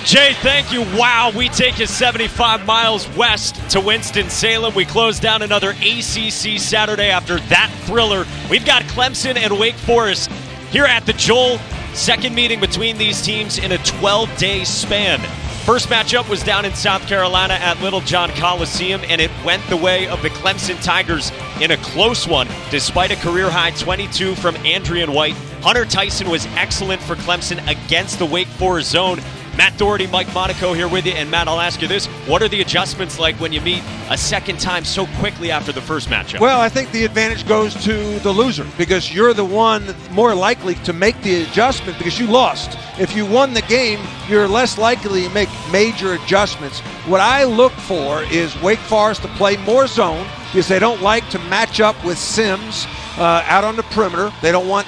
Jay, thank you. Wow, we take it 75 miles west to Winston-Salem. We close down another ACC Saturday after that thriller. We've got Clemson and Wake Forest here at the Joel. Second meeting between these teams in a 12-day span. First matchup was down in South Carolina at Little John Coliseum, and it went the way of the Clemson Tigers in a close one, despite a career-high 22 from Andrian White. Hunter Tyson was excellent for Clemson against the Wake Forest zone. Matt Doherty, Mike Monaco here with you. And Matt, I'll ask you this. What are the adjustments like when you meet a second time so quickly after the first matchup? Well, I think the advantage goes to the loser because you're the one more likely to make the adjustment because you lost. If you won the game, you're less likely to make major adjustments. What I look for is Wake Forest to play more zone because they don't like to match up with Sims out on the perimeter. They don't want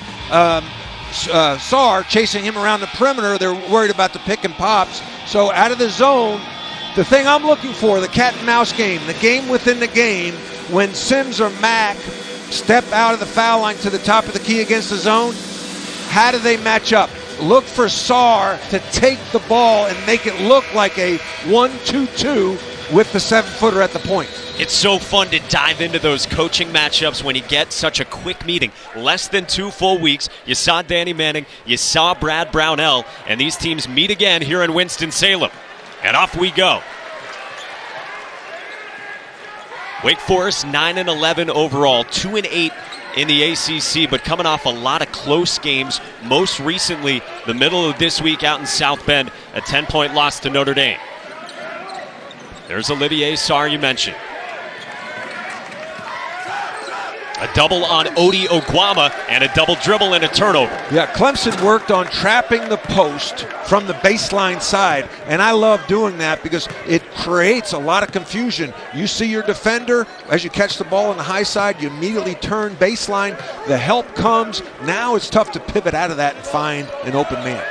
Sarr chasing him around the perimeter. They're worried about the pick and pops. So out of the zone, the thing I'm looking for, the cat and mouse game, the game within the game, when Sims or Mack step out of the foul line to the top of the key against the zone, how do they match up? Look for Sarr to take the ball and make it look like a 1-2-2 with the 7-footer at the point. It's so fun to dive into those coaching matchups when you get such a quick meeting. Less than 2 full weeks. You saw Danny Manning, you saw Brad Brownell, and these teams meet again here in Winston-Salem. And off we go. Wake Forest 9-11 overall, 2-8 in the ACC, but coming off a lot of close games. Most recently, the middle of this week out in South Bend, a 10-point loss to Notre Dame. There's Olivier Sarr you mentioned. A double on Odi Oguama and a double dribble and a turnover. Yeah, Clemson worked on trapping the post from the baseline side, and I love doing that because it creates a lot of confusion. You see your defender, as you catch the ball on the high side, you immediately turn baseline, the help comes. Now it's tough to pivot out of that and find an open man.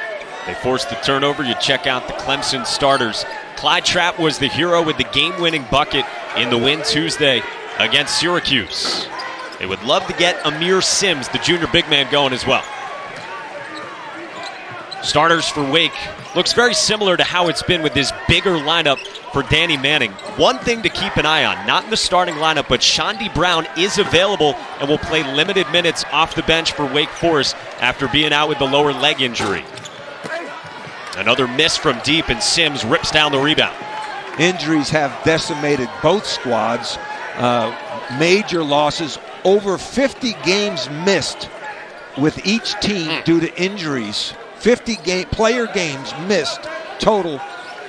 They forced the turnover. You check out the Clemson starters. Clyde Trapp was the hero with the game-winning bucket in the win Tuesday against Syracuse. They would love to get Amir Sims, the junior big man, going as well. Starters for Wake looks very similar to how it's been with this bigger lineup for Danny Manning. One thing to keep an eye on, not in the starting lineup, but Shondi Brown is available and will play limited minutes off the bench for Wake Forest after being out with the lower leg injury. Another miss from deep, and Sims rips down the rebound. Injuries have decimated both squads. Major losses, over 50 games missed with each team due to injuries. 50 player games missed total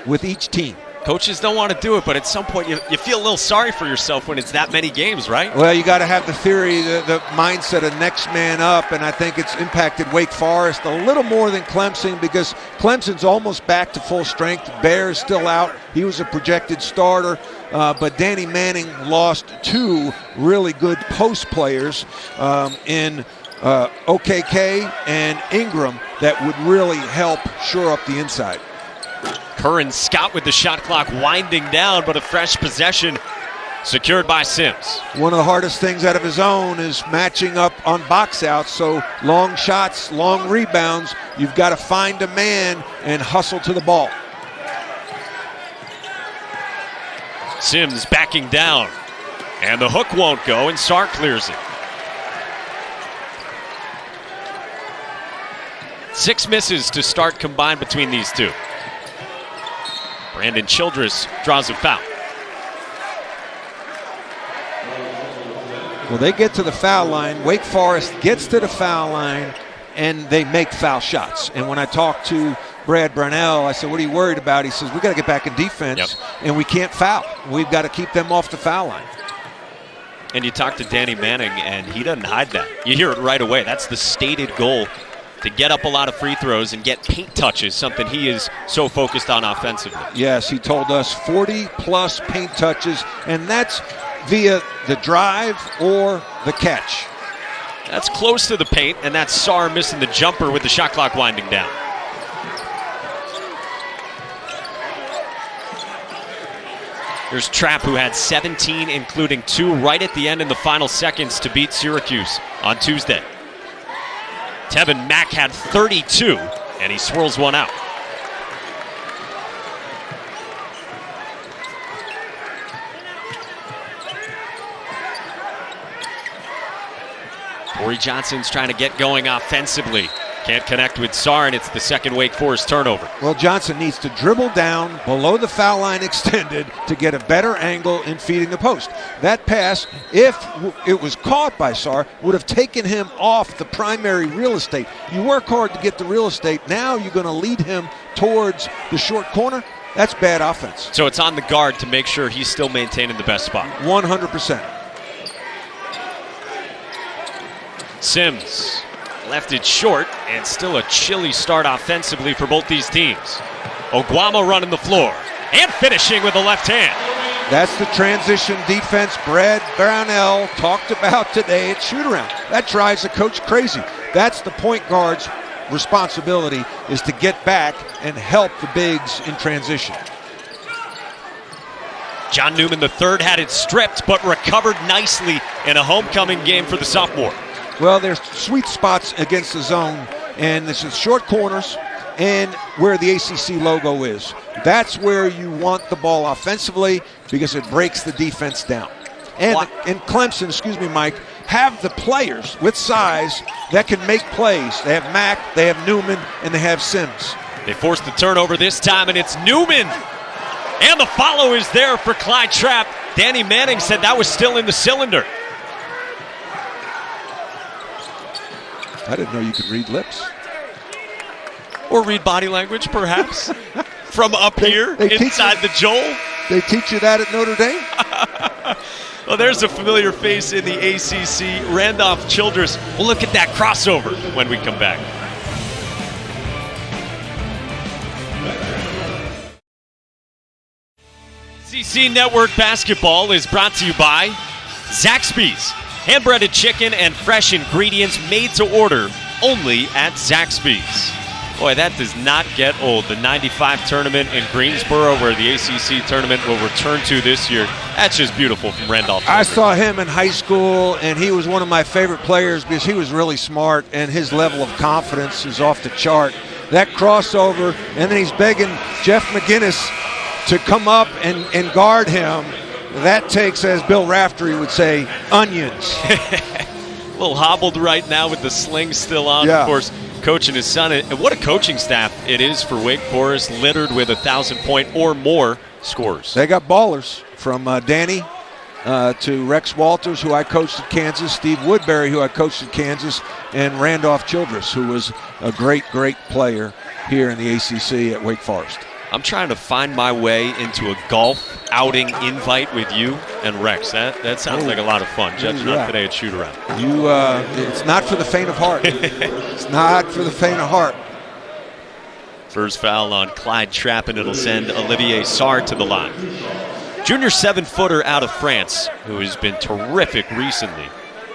with each team. Coaches don't want to do it, but at some point you feel a little sorry for yourself when it's that many games, right? Well, you got to have the theory, the mindset of next man up, and I think it's impacted Wake Forest a little more than Clemson because Clemson's almost back to full strength. Bear's still out. He was a projected starter, but Danny Manning lost 2 really good post players in OKK and Ingram that would really help shore up the inside. Curran Scott with the shot clock winding down, but a fresh possession secured by Sims. One of the hardest things out of his own is matching up on box outs, so long shots, long rebounds, you've got to find a man and hustle to the ball. Sims backing down, and the hook won't go, and Sarr clears it. 6 misses to start combined between these two. Brandon Childress draws a foul. Well, they get to the foul line. Wake Forest gets to the foul line, and they make foul shots. And when I talked to Brad Brownell, I said, what are you worried about? He says, we got to get back in defense, and we can't foul. We've got to keep them off the foul line. And you talk to Danny Manning, and he doesn't hide that. You hear it right away. That's the stated goal, to get up a lot of free throws and get paint touches, something he is so focused on offensively. Yes, he told us 40-plus paint touches, and that's via the drive or the catch. That's close to the paint, and that's Sarr missing the jumper with the shot clock winding down. There's Trapp, who had 17, including 2 right at the end in the final seconds to beat Syracuse on Tuesday. Tevin Mack had 32, and he swirls one out. Corey Johnson's trying to get going offensively. Can't connect with Sarr, and it's the second Wake Forest turnover. Well, Johnson needs to dribble down below the foul line extended to get a better angle in feeding the post. That pass, if it was caught by Sarr, would have taken him off the primary real estate. You work hard to get the real estate. Now you're going to lead him towards the short corner. That's bad offense. So it's on the guard to make sure he's still maintaining the best spot. 100%. Sims left it short, and still a chilly start offensively for both these teams. Oguama running the floor and finishing with the left hand. That's the transition defense Brad Brownell talked about today at shoot-around. That drives the coach crazy. That's the point guard's responsibility, is to get back and help the bigs in transition. John Newman III had it stripped, but recovered nicely in a homecoming game for the sophomore. Well, there's sweet spots against the zone, and this is short corners and where the ACC logo is. That's where you want the ball offensively because it breaks the defense down. And Clemson, excuse me, Mike, have the players with size that can make plays. They have Mack, they have Newman, and they have Sims. They forced the turnover this time, and it's Newman. And the follow is there for Clyde Trapp. Danny Manning said that was still in the cylinder. I didn't know you could read lips. Or read body language, perhaps, from up here inside the Joel. They teach you that at Notre Dame? Well, there's a familiar face in the ACC, Randolph Childress. We'll look at that crossover when we come back. ACC Network Basketball is brought to you by Zaxby's. Hand-breaded chicken and fresh ingredients made to order only at Zaxby's. Boy, that does not get old. The 95 tournament in Greensboro, where the ACC tournament will return to this year. That's just beautiful from Randolph. I saw him in high school, and he was one of my favorite players because he was really smart, and his level of confidence is off the chart. That crossover, and then he's begging Jeff McGinnis to come up and guard him. That takes, as Bill Raftery would say, onions. A little hobbled right now with the sling still on, yeah. Of course, coaching his son. And what a coaching staff it is for Wake Forest, littered with 1,000-point or more scores. They got ballers from Danny to Rex Walters, who I coached at Kansas, Steve Woodbury, who I coached at Kansas, and Randolph Childress, who was a great, great player here in the ACC at Wake Forest. I'm trying to find my way into a golf outing invite with you and Rex. That sounds like a lot of fun. Judging on today at shoot-around. It's not for the faint of heart. It's not for the faint of heart. First foul on Clyde Trapp, and it'll send Olivier Sarr to the line. Junior 7-footer out of France, who has been terrific recently,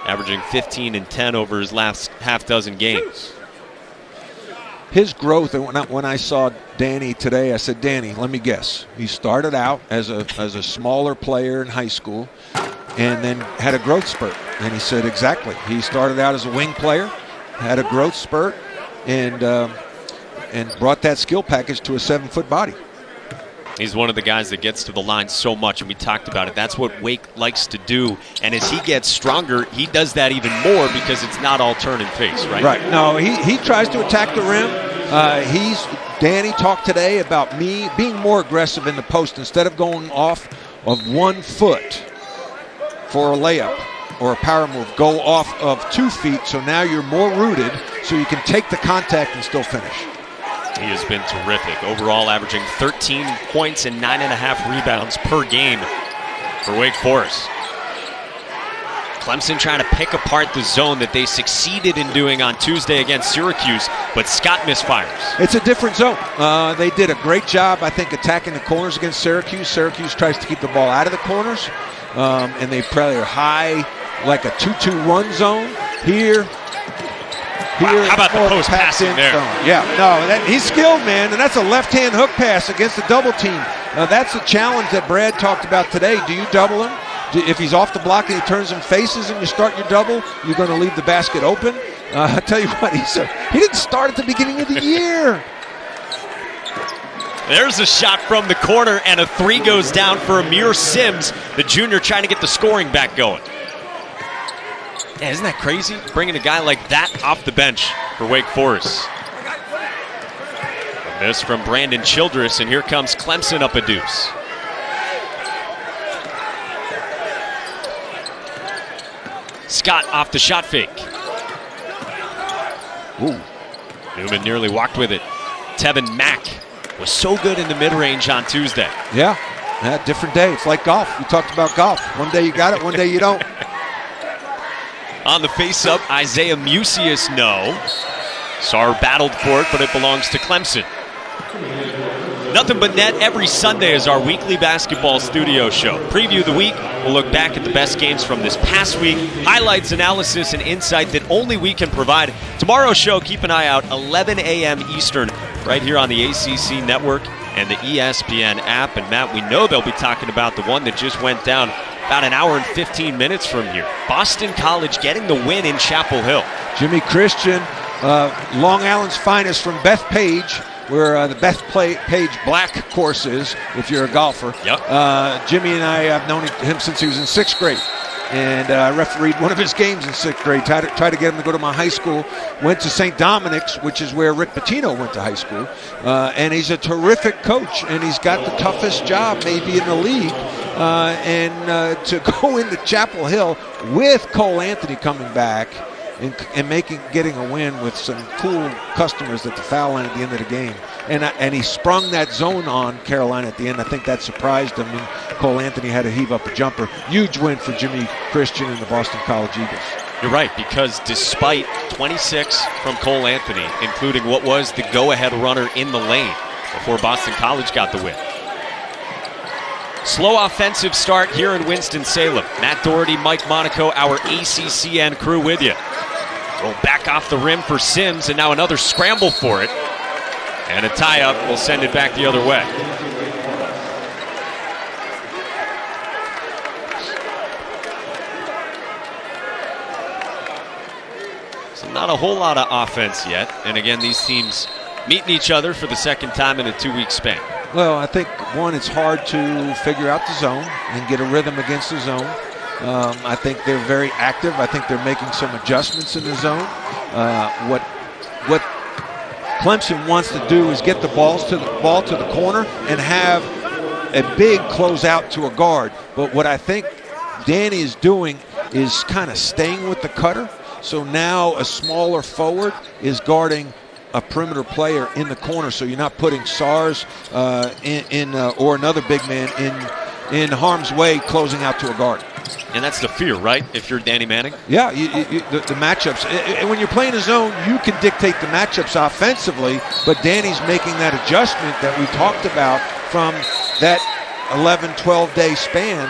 averaging 15 and 10 over his last half dozen games. His growth, and when I saw Danny today, I said, Danny, let me guess. He started out as a smaller player in high school and then had a growth spurt. And he said, exactly. He started out as a wing player, had a growth spurt, and brought that skill package to a 7-foot body. He's one of the guys that gets to the line so much, and we talked about it. That's what Wake likes to do. And as he gets stronger, he does that even more because it's not all turn and face, right? Right. No, he tries to attack the rim. Danny talked today about me being more aggressive in the post instead of going off of 1 foot for a layup or a power move. Go off of 2 feet, so now you're more rooted, so you can take the contact and still finish. He has been terrific. Overall, averaging 13 points and 9.5 rebounds per game for Wake Forest. Clemson trying to pick apart the zone that they succeeded in doing on Tuesday against Syracuse, but Scott misfires. It's a different zone. They did a great job, I think, attacking the corners against Syracuse. Syracuse tries to keep the ball out of the corners, and they play high, like a 2-2-1 zone. Here, how about the post passing there? Yeah, no, he's skilled, man, and that's a left-hand hook pass against a double team. That's a challenge that Brad talked about today. Do you double him? If he's off the block and he turns and faces and you start your double, you're going to leave the basket open. I tell you what, he didn't start at the beginning of the year. There's a shot from the corner, and a 3 goes down for Amir Sims, the junior, trying to get the scoring back going. Yeah, isn't that crazy? Bringing a guy like that off the bench for Wake Forest. A miss from Brandon Childress, and here comes Clemson up a deuce. Scott off the shot fake. Ooh. Newman nearly walked with it. Tevin Mack was so good in the mid-range on Tuesday. Yeah, different day. It's like golf. We talked about golf. One day you got it, one day you don't. On the face-up, Isaiah Musius, no. Sarr battled for it, but it belongs to Clemson. Nothing But Net every Sunday is our weekly basketball studio show. Preview the week, we'll look back at the best games from this past week, highlights, analysis, and insight that only we can provide. Tomorrow's show, keep an eye out, 11 a.m. Eastern, right here on the ACC Network and the ESPN app. And Matt, we know they'll be talking about the one that just went down about an hour and 15 minutes from here. Boston College getting the win in Chapel Hill. Jimmy Christian, Long Island's finest from Bethpage, where the Bethpage Black course is, if you're a golfer. Yep. Jimmy and I have known him since he was in 6th grade. And I refereed one of his games in 6th grade, tried to get him to go to my high school. Went to St. Dominic's, which is where Rick Pitino went to high school. And he's a terrific coach, and he's got the toughest job maybe in the league. And to go into Chapel Hill with Cole Anthony coming back and getting a win with some cool customers at the foul line at the end of the game. And he sprung that zone on Carolina at the end. I think that surprised him, and Cole Anthony had to heave up a jumper. Huge win for Jimmy Christian and the Boston College Eagles. You're right, because despite 26 from Cole Anthony, including what was the go-ahead runner in the lane before Boston College got the win. Slow offensive start here in Winston-Salem. Matt Doherty, Mike Monaco, our ACCN crew with you. Roll back off the rim for Sims, and now another scramble for it. And a tie-up will send it back the other way. So not a whole lot of offense yet. And again, these teams meeting each other for the second time in a 2-week span. Well, I think, one, it's hard to figure out the zone and get a rhythm against the zone. I think they're very active. I think they're making some adjustments in the zone. What Clemson wants to do is get the ball to the corner and have a big closeout to a guard. But what I think Danny is doing is kind of staying with the cutter. So now a smaller forward is guarding a perimeter player in the corner. So you're not putting Sars or another big man in harm's way closing out to a guard. And that's the fear, right, if you're Danny Manning? Yeah, the matchups. And when you're playing a zone, you can dictate the matchups offensively, but Danny's making that adjustment that we talked about from that 11, 12-day span.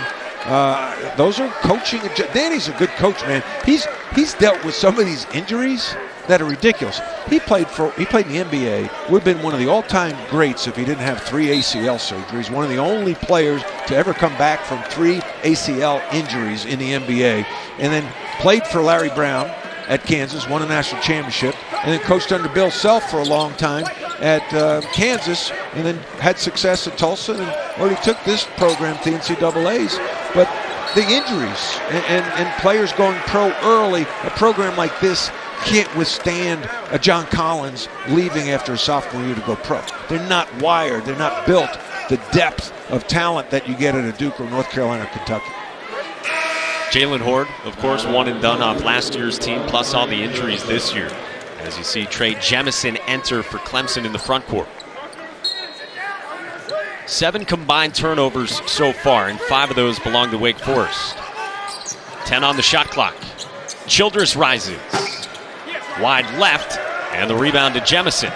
Those are coaching. Danny's a good coach, man. He's dealt with some of these injuries that are ridiculous. He played in the NBA. Would have been one of the all-time greats if he didn't have 3 ACL surgeries. One of the only players to ever come back from 3 ACL injuries in the NBA. And then played for Larry Brown at Kansas, won a national championship, and then coached under Bill Self for a long time at Kansas, and then had success at Tulsa, and already took this program to NCAAs. But the injuries and players going pro early, a program like this can't withstand a John Collins leaving after a sophomore year to go pro. They're not wired. They're not built the depth of talent that you get at a Duke or North Carolina or Kentucky. Jalen Horde, of course, one and done off last year's team, plus all the injuries this year. As you see Trey Jemison enter for Clemson in the front court. 7 combined turnovers so far, and 5 of those belong to Wake Forest. 10 on the shot clock. Childress rises. Wide left, and the rebound to Jemison.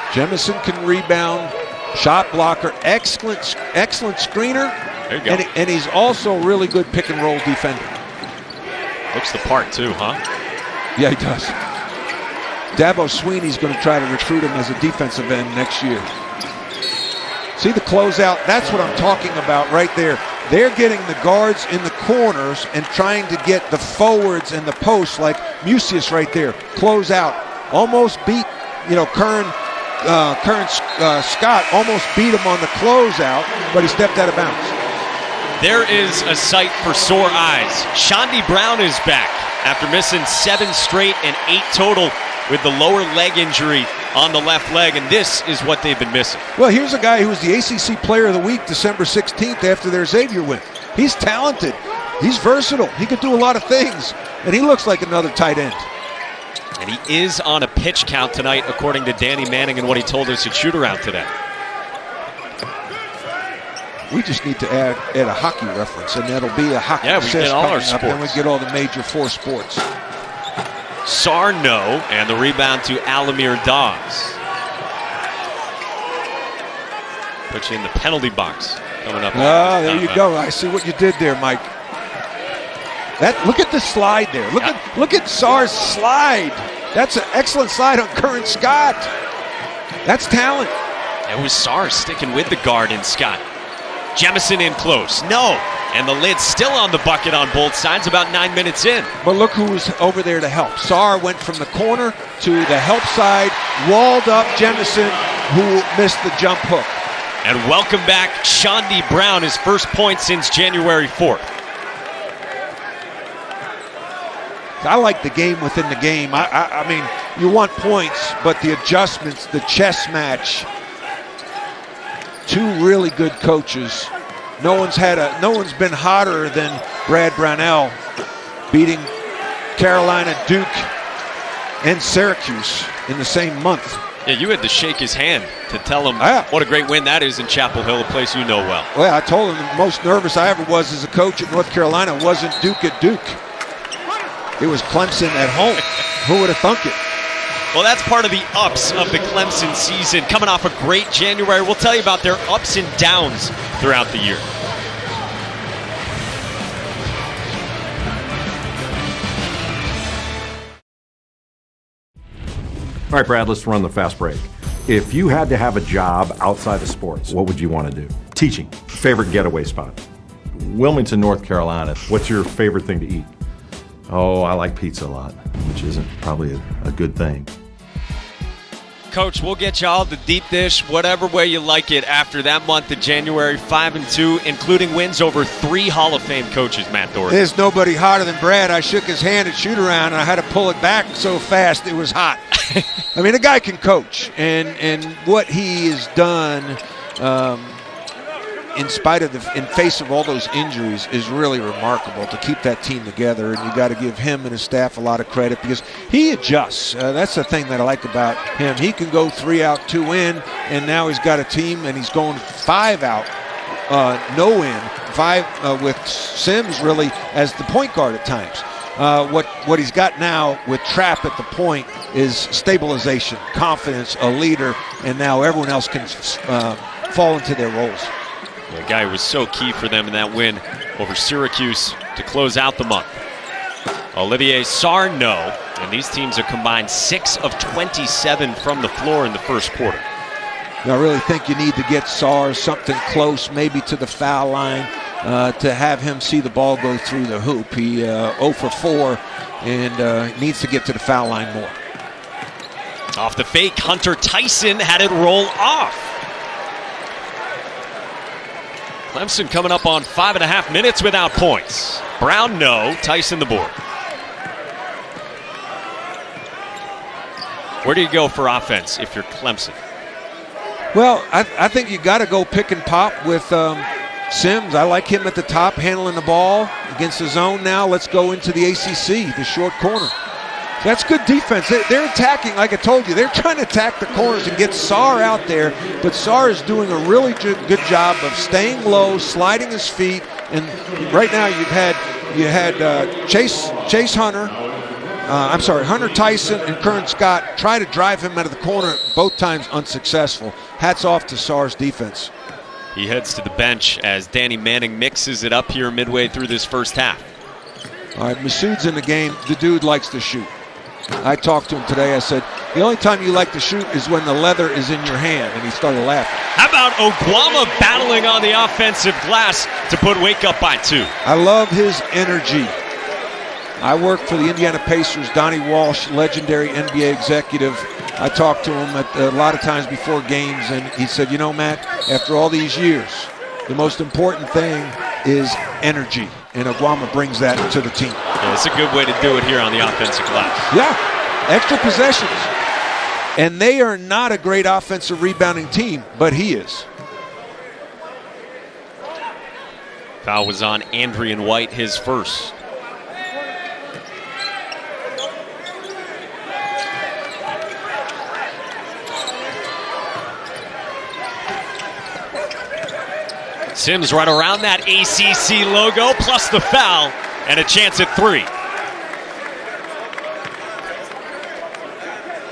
Jemison can rebound, shot blocker, excellent screener. There you go. And he's also a really good pick and roll defender. Looks the part too, huh? Yeah, he does. Dabo Sweeney's going to try to recruit him as a defensive end next year. See the closeout? That's what I'm talking about right there. They're getting the guards in the corners and trying to get the forwards in the posts, like Musius right there. Close out. Almost beat, Curran Scott almost beat him on the closeout, but he stepped out of bounds. There is a sight for sore eyes. Shondi Brown is back. after missing 7 straight and 8 total with the lower leg injury on the left leg, and this is what they've been missing. Well, here's a guy who was the ACC Player of the Week December 16th after their Xavier win. He's talented. He's versatile. He could do a lot of things, and he looks like another tight end. And he is on a pitch count tonight, according to Danny Manning and what he told us at shoot-around today. We just need to add a hockey reference, and that'll be a hockey assist. We get all our sports. Then we get all the major 4 sports. Sarno, and the rebound to Alamir Dawes. Put you in the penalty box coming up. Oh, there you go. I see what you did there, Mike. Look at the slide there. Look at Sarr's slide. That's an excellent slide on Curran Scott. That's talent. It was Sarr sticking with the guard in Scott. Jemison in close. No. And the lid's still on the bucket on both sides about 9 minutes in. But look who was over there to help. Sarr went from the corner to the help side, walled up Jemison, who missed the jump hook. And welcome back Shondi Brown, his first point since January 4th. I like the game within the game. I mean, you want points, but the adjustments, the chess match, 2 really good coaches. No one's been hotter than Brad Brownell, beating Carolina, Duke, and Syracuse in the same month. Yeah, you had to shake his hand to tell him what a great win that is in Chapel Hill, a place you know well. Well, I told him the most nervous I ever was as a coach at North Carolina wasn't Duke at Duke. It was Clemson at home. Who would have thunk it? Well, that's part of the ups of the Clemson season. Coming off a great January, we'll tell you about their ups and downs throughout the year. All right, Brad, let's run the fast break. If you had to have a job outside of sports, what would you want to do? Teaching. Favorite getaway spot? Wilmington, North Carolina. What's your favorite thing to eat? Oh, I like pizza a lot, which isn't probably a good thing. Coach, we'll get you all the deep dish, whatever way you like it, after that month of January, 5-2, including wins over 3 Hall of Fame coaches, Matt Doherty. There's nobody hotter than Brad. I shook his hand at shoot-around, and I had to pull it back so fast it was hot. I mean, the guy can coach, and what he has done in face of all those injuries is really remarkable to keep that team together, and you got to give him and his staff a lot of credit because he adjusts. That's the thing that I like about him. He can go 3 out, 2 in, and now he's got a team, and he's going 5 out, no in, 5 with Sims really as the point guard at times. What he's got now with Trapp at the point is stabilization, confidence, a leader, and now everyone else can fall into their roles. The guy who was so key for them in that win over Syracuse to close out the month. Olivier Sarno, and these teams are combined 6 of 27 from the floor in the first quarter. I really think you need to get Sarr something close, maybe to the foul line, to have him see the ball go through the hoop. He 0 for 4 and needs to get to the foul line more. Off the fake, Hunter Tyson had it roll off. Clemson coming up on 5.5 minutes without points. Brown, no. Tyson, the board. Where do you go for offense if you're Clemson? Well, I think you got to go pick and pop with Sims. I like him at the top, handling the ball against the zone now. Let's go into the ACC, the short corner. That's good defense. They're attacking, like I told you. They're trying to attack the corners and get Sarr out there, but Sarr is doing a really good job of staying low, sliding his feet, and right now you had Hunter Tyson and Curran Scott try to drive him out of the corner, both times unsuccessful. Hats off to Sarr's defense. He heads to the bench as Danny Manning mixes it up here midway through this first half. All right, Masood's in the game. The dude likes to shoot. I talked to him today. I said, the only time you like to shoot is when the leather is in your hand. And he started laughing. How about Oguama battling on the offensive glass to put Wake up by 2? I love his energy. I worked for the Indiana Pacers. Donnie Walsh, legendary NBA executive. I talked to him a lot of times before games, and he said, you know, Matt, after all these years, the most important thing is energy. And Oguama brings that to the team. Yeah, it's a good way to do it here on the offensive glass. Yeah, extra possessions. And they are not a great offensive rebounding team, but he is. Foul was on Andrian White, his first. Sims right around that ACC logo, plus the foul, and a chance at three.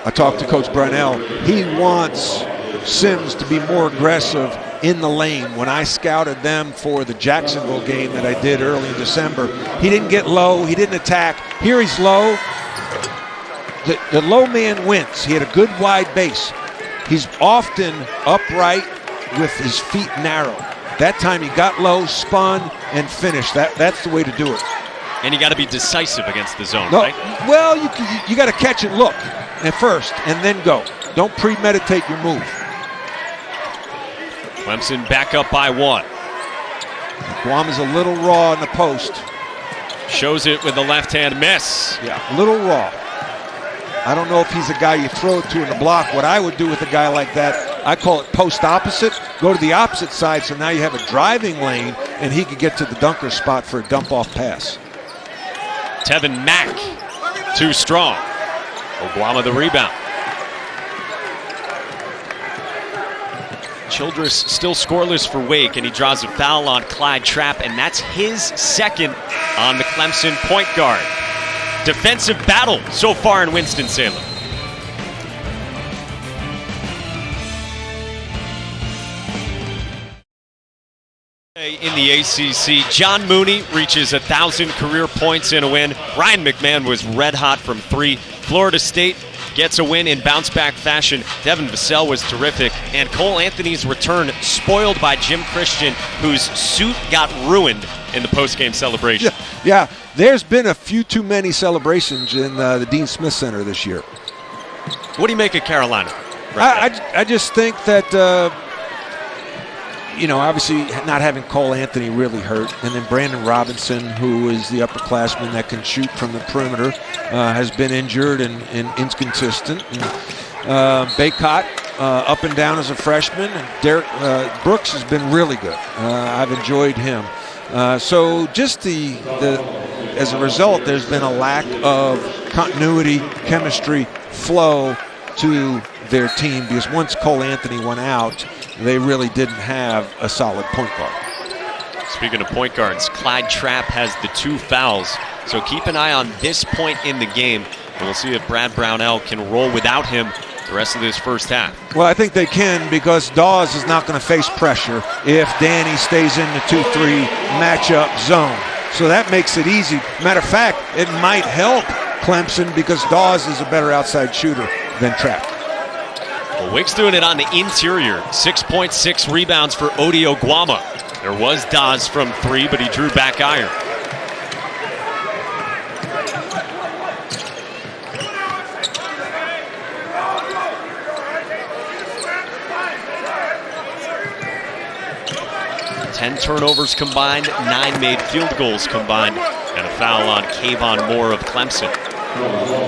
I talked to Coach Brunell. He wants Sims to be more aggressive in the lane. When I scouted them for the Jacksonville game that I did early in December, he didn't get low, he didn't attack. Here he's low. The low man wins. He had a good wide base. He's often upright with his feet narrow. That time he got low, spun, and finished. That's the way to do it. And you got to be decisive against the zone, No, right? well, you got to catch and look at first and then go. Don't premeditate your move. Clemson back up by one. Guam is a little raw in the post. Shows it with the left-hand miss. Yeah, a little raw. I don't know if he's a guy you throw it to in the block. What I would do with a guy like that, I call it post opposite. Go to the opposite side so now you have a driving lane and he could get to the dunker spot for a dump-off pass. Tevin Mack, too strong. Oguama the rebound. Childress still scoreless for Wake, and he draws a foul on Clyde Trapp, and that's his second on the Clemson point guard. Defensive battle so far in Winston-Salem. In the ACC, John Mooney reaches 1,000 career points in a win. Ryan McMahon was red hot from three. Florida State gets a win in bounce-back fashion. Devin Vassell was terrific. And Cole Anthony's return spoiled by Jim Christian, whose suit got ruined in the post-game celebration. Yeah, there's been a few too many celebrations in the Dean Smith Center this year. What do you make of Carolina? I just think that, obviously not having Cole Anthony really hurt. And then Brandon Robinson, who is the upperclassman that can shoot from the perimeter, has been injured and inconsistent. And, Baycott up and down as a freshman. And Derek Brooks has been really good. I've enjoyed him. So just as a result, there's been a lack of continuity, chemistry, flow to their team, because once Cole Anthony went out, they really didn't have a solid point guard. Speaking of point guards, Clyde Trapp has the 2 fouls, so keep an eye on this point in the game, and we'll see if Brad Brownell can roll without him the rest of this first half. Well, I think they can, because Dawes is not going to face pressure if Danny stays in the 2-3 matchup zone. So that makes it easy. Matter of fact, it might help Clemson because Dawes is a better outside shooter than Trapp. Well, Wake's doing it on the interior. 6.6 rebounds for Odi Oguama. There was Dawes from 3, but he drew back iron. Ten turnovers combined, 9 made field goals combined, and a foul on Kayvon Moore of Clemson.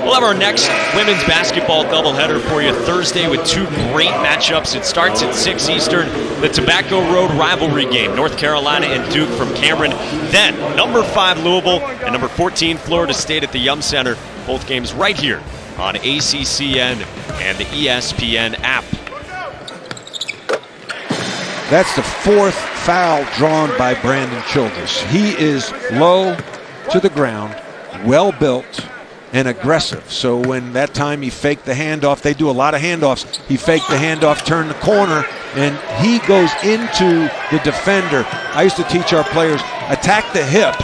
We'll have our next women's basketball doubleheader for you Thursday with 2 great matchups. It starts at 6 Eastern, the Tobacco Road rivalry game, North Carolina and Duke from Cameron. Then number 5 Louisville and number 14 Florida State at the Yum Center. Both games right here on ACCN and the ESPN app. That's the 4th foul drawn by Brandon Childress. He is low to the ground, well built, and aggressive. So when that time he faked the handoff, they do a lot of handoffs. He faked the handoff, turned the corner, and he goes into the defender. I used to teach our players, attack the hip,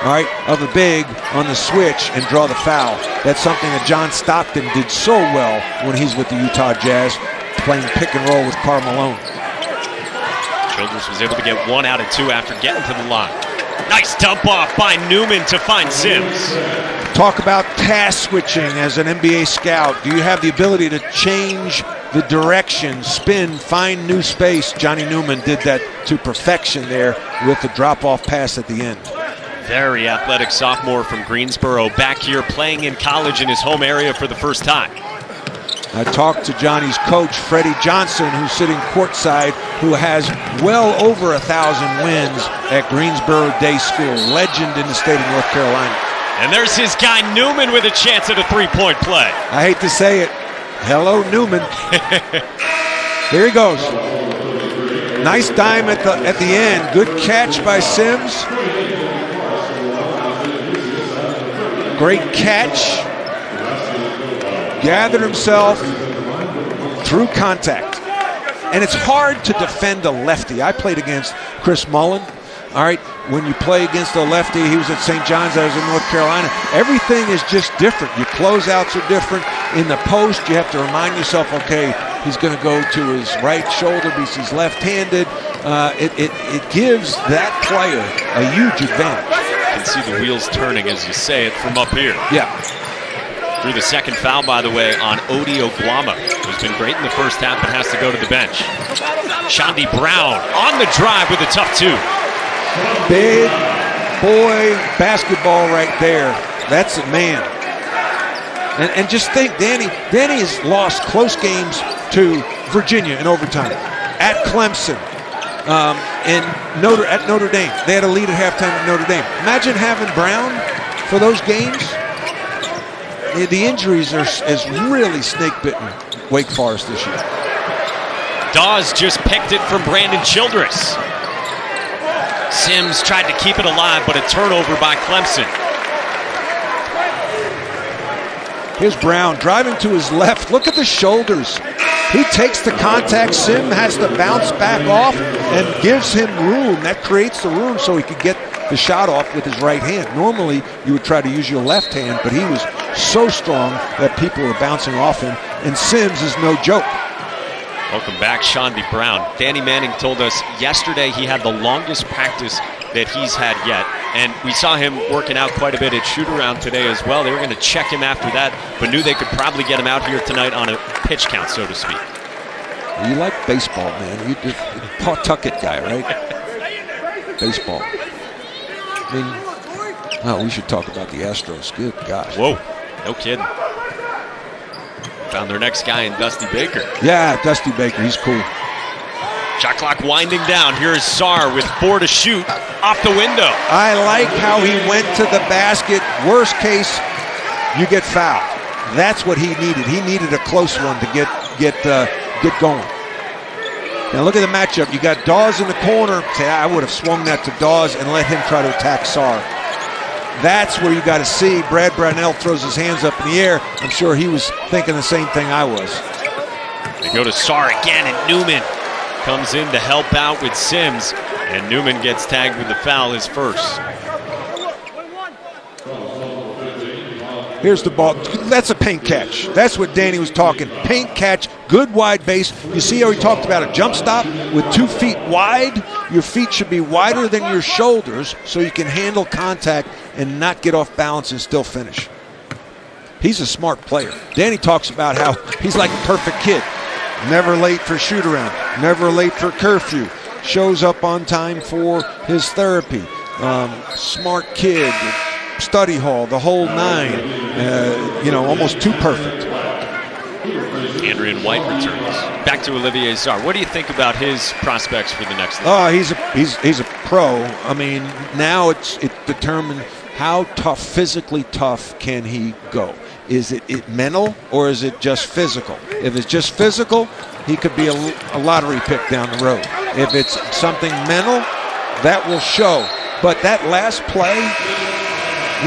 all right, of a big on the switch and draw the foul. That's something that John Stockton did so well when he's with the Utah Jazz, playing pick and roll with Karl Malone. Childress was able to get 1 out of 2 after getting to the line. Nice dump off by Newman to find Sims. Talk about task switching as an NBA scout. Do you have the ability to change the direction, spin, find new space? Johnny Newman did that to perfection there with the drop-off pass at the end. Very athletic sophomore from Greensboro, back here playing in college in his home area for the first time. I talked to Johnny's coach, Freddie Johnson, who's sitting courtside, who has well over 1,000 wins at Greensboro Day School, legend in the state of North Carolina. And there's his guy Newman with a chance at a three-point play. I hate to say it. Hello, Newman. Here he goes. Nice dime at the end. Good catch by Sims. Great catch. Gathered himself through contact. And it's hard to defend a lefty. I played against Chris Mullen. All right, when you play against a lefty, he was at St. John's, I was in North Carolina. Everything is just different. Your closeouts are different. In the post, you have to remind yourself, okay, he's going to go to his right shoulder because he's left-handed. It gives that player a huge advantage. You can see the wheels turning as you say it from up here. Yeah. Through the second foul, by the way, on Odi Oguama, who's been great in the first half but has to go to the bench. Shondi Brown on the drive with a tough two. Big boy basketball right there. That's a man. And just think, Danny has lost close games to Virginia in overtime, at Clemson, at Notre Dame. They had a lead at halftime at Notre Dame. Imagine having Brown for those games. The injuries are as really snake-bitten Wake Forest this year. Dawes just picked it from Brandon Childress. Sims tried to keep it alive, but a turnover by Clemson. Here's Brown driving to his left. Look at the shoulders. He takes the contact. Sim has to bounce back off and gives him room. That creates the room so he could get the shot off with his right hand. Normally, you would try to use your left hand, but he was so strong that people were bouncing off him, and Sims is no joke. Welcome back, Shondi Brown. Danny Manning told us yesterday he had the longest practice that he's had yet, and we saw him working out quite a bit at shoot-around today as well. They were going to check him after that, but knew they could probably get him out here tonight on a pitch count, so to speak. You like baseball, man. You're a Pawtucket guy, right? Baseball. I mean, oh, we should talk about the Astros. Good gosh. Whoa, no kidding. Found their next guy in Dusty Baker. Yeah, Dusty Baker, he's cool. Shot clock winding down. Here is Sarr with 4 to shoot off the window. I like how he went to the basket. Worst case, you get fouled. That's what he needed. He needed a close one to get going. Now look at the matchup. You got Dawes in the corner. Say, I would have swung that to Dawes and let him try to attack Sarr. That's where you got to see. Brad Brownell throws his hands up in the air. I'm sure he was thinking the same thing I was. They go to Sarr again, and Newman comes in to help out with Sims, and Newman gets tagged with the foul, his first. Here's the ball. That's a paint catch. That's what Danny was talking. Paint catch, good wide base. You see how he talked about a jump stop with 2 feet wide? Your feet should be wider than your shoulders so you can handle contact and not get off balance and still finish. He's a smart player. Danny talks about how he's like a perfect kid. Never late for shoot-around. Never late for curfew. Shows up on time for his therapy. Smart kid. Study hall, the whole nine, almost too perfect. Andrian White returns. Back to Olivier Sarr. What do you think about his prospects for the next league? Oh, he's a pro. I mean, now it determined how tough, physically tough can he go. Is it mental or is it just physical? If it's just physical, he could be a lottery pick down the road. If it's something mental, that will show. But that last play,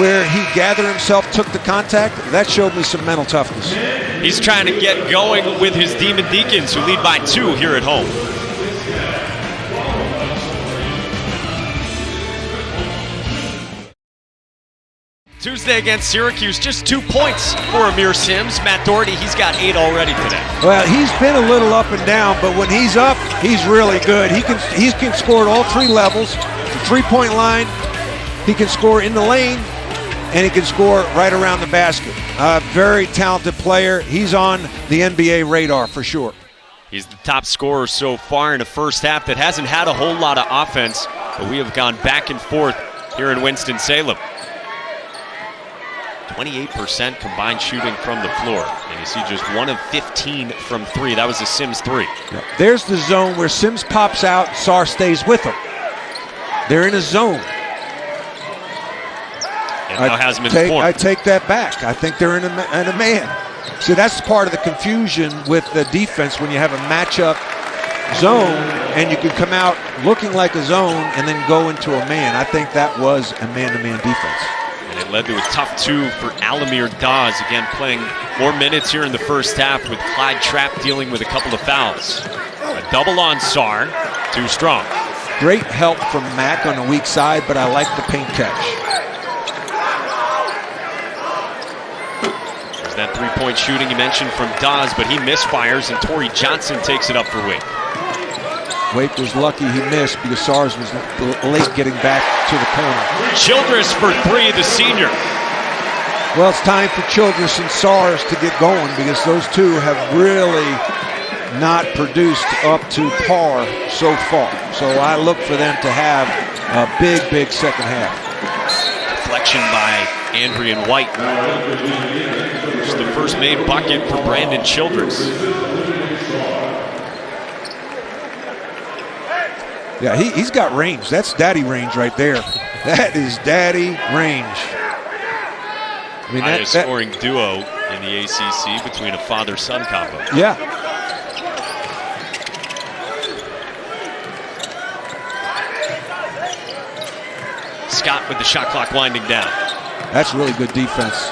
where he gathered himself, took the contact, that showed me some mental toughness. He's trying to get going with his Demon Deacons, who lead by 2 here at home. Tuesday against Syracuse, just 2 points for Amir Sims. Matt Doherty, he's got 8 already today. Well, he's been a little up and down, but when he's up, he's really good. He can score at all 3 levels. The 3-point line, he can score in the lane, and he can score right around the basket. Very talented player. He's on the NBA radar for sure. He's the top scorer so far in a first half that hasn't had a whole lot of offense, but we have gone back and forth here in Winston-Salem. 28% combined shooting from the floor. And you see just 1 of 15 from 3. That was a Sims 3. Yep. There's the zone where Sims pops out, Sarr stays with him. They're in a zone. And now has him in the corner. I take that back. I think they're in a man. See, that's part of the confusion with the defense when you have a matchup zone and you can come out looking like a zone and then go into a man. I think that was a man-to-man defense. And it led to a tough 2 for Alamir Dawes, again playing more minutes here in the first half with Clyde Trapp dealing with a couple of fouls. A double on Sarr, too strong. Great help from Mack on the weak side, but I like the paint catch. There's that three-point shooting you mentioned from Dawes, but he misfires, and Torrey Johnson takes it up for Wake. Wake was lucky he missed because Sars was late getting back to the corner. Childress for 3, the senior. Well, it's time for Childress and Sars to get going because those two have really not produced up to par so far. So I look for them to have a big, big second half. Deflection by Andrian White. It's the first made bucket for Brandon Childress. Yeah, he's got range. That's daddy range right there. That is daddy range. I mean, highest scoring duo in the ACC between a father-son combo. Yeah. Scott with the shot clock winding down. That's really good defense.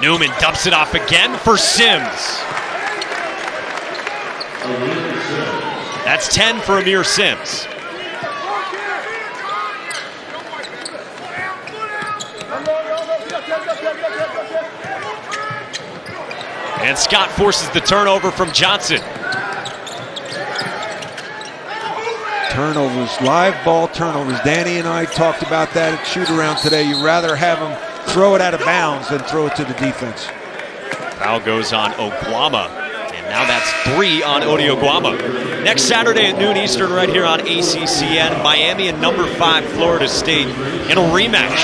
Newman dumps it off again for Sims. That's 10 for Amir Sims. And Scott forces the turnover from Johnson. Turnovers, live ball turnovers. Danny and I talked about that at shoot-around today. You'd rather have them throw it out of bounds than throw it to the defense. Foul goes on Oguama, and now that's 3 on Odi Oguama. Next Saturday at noon Eastern right here on ACCN, Miami and number 5 Florida State in a rematch.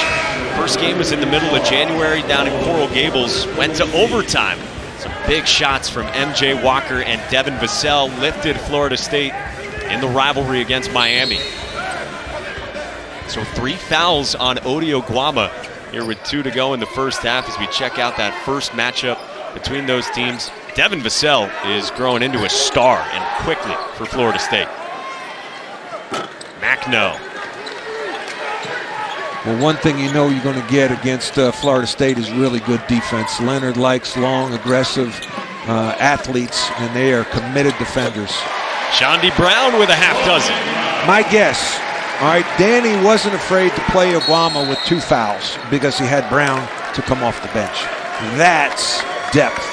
First game was in the middle of January down in Coral Gables, went to overtime. Some big shots from MJ Walker and Devin Vassell lifted Florida State in the rivalry against Miami. So 3 fouls on Odi Oguama here with 2 to go in the first half as we check out that first matchup between those teams. Devin Vassell is growing into a star and quickly for Florida State. Macno. Well, one thing you know you're going to get against Florida State is really good defense. Leonard likes long, aggressive athletes, and they are committed defenders. Shondi Brown with a half dozen. My guess, all right, Danny wasn't afraid to play Oguama with 2 fouls because he had Brown to come off the bench. That's depth.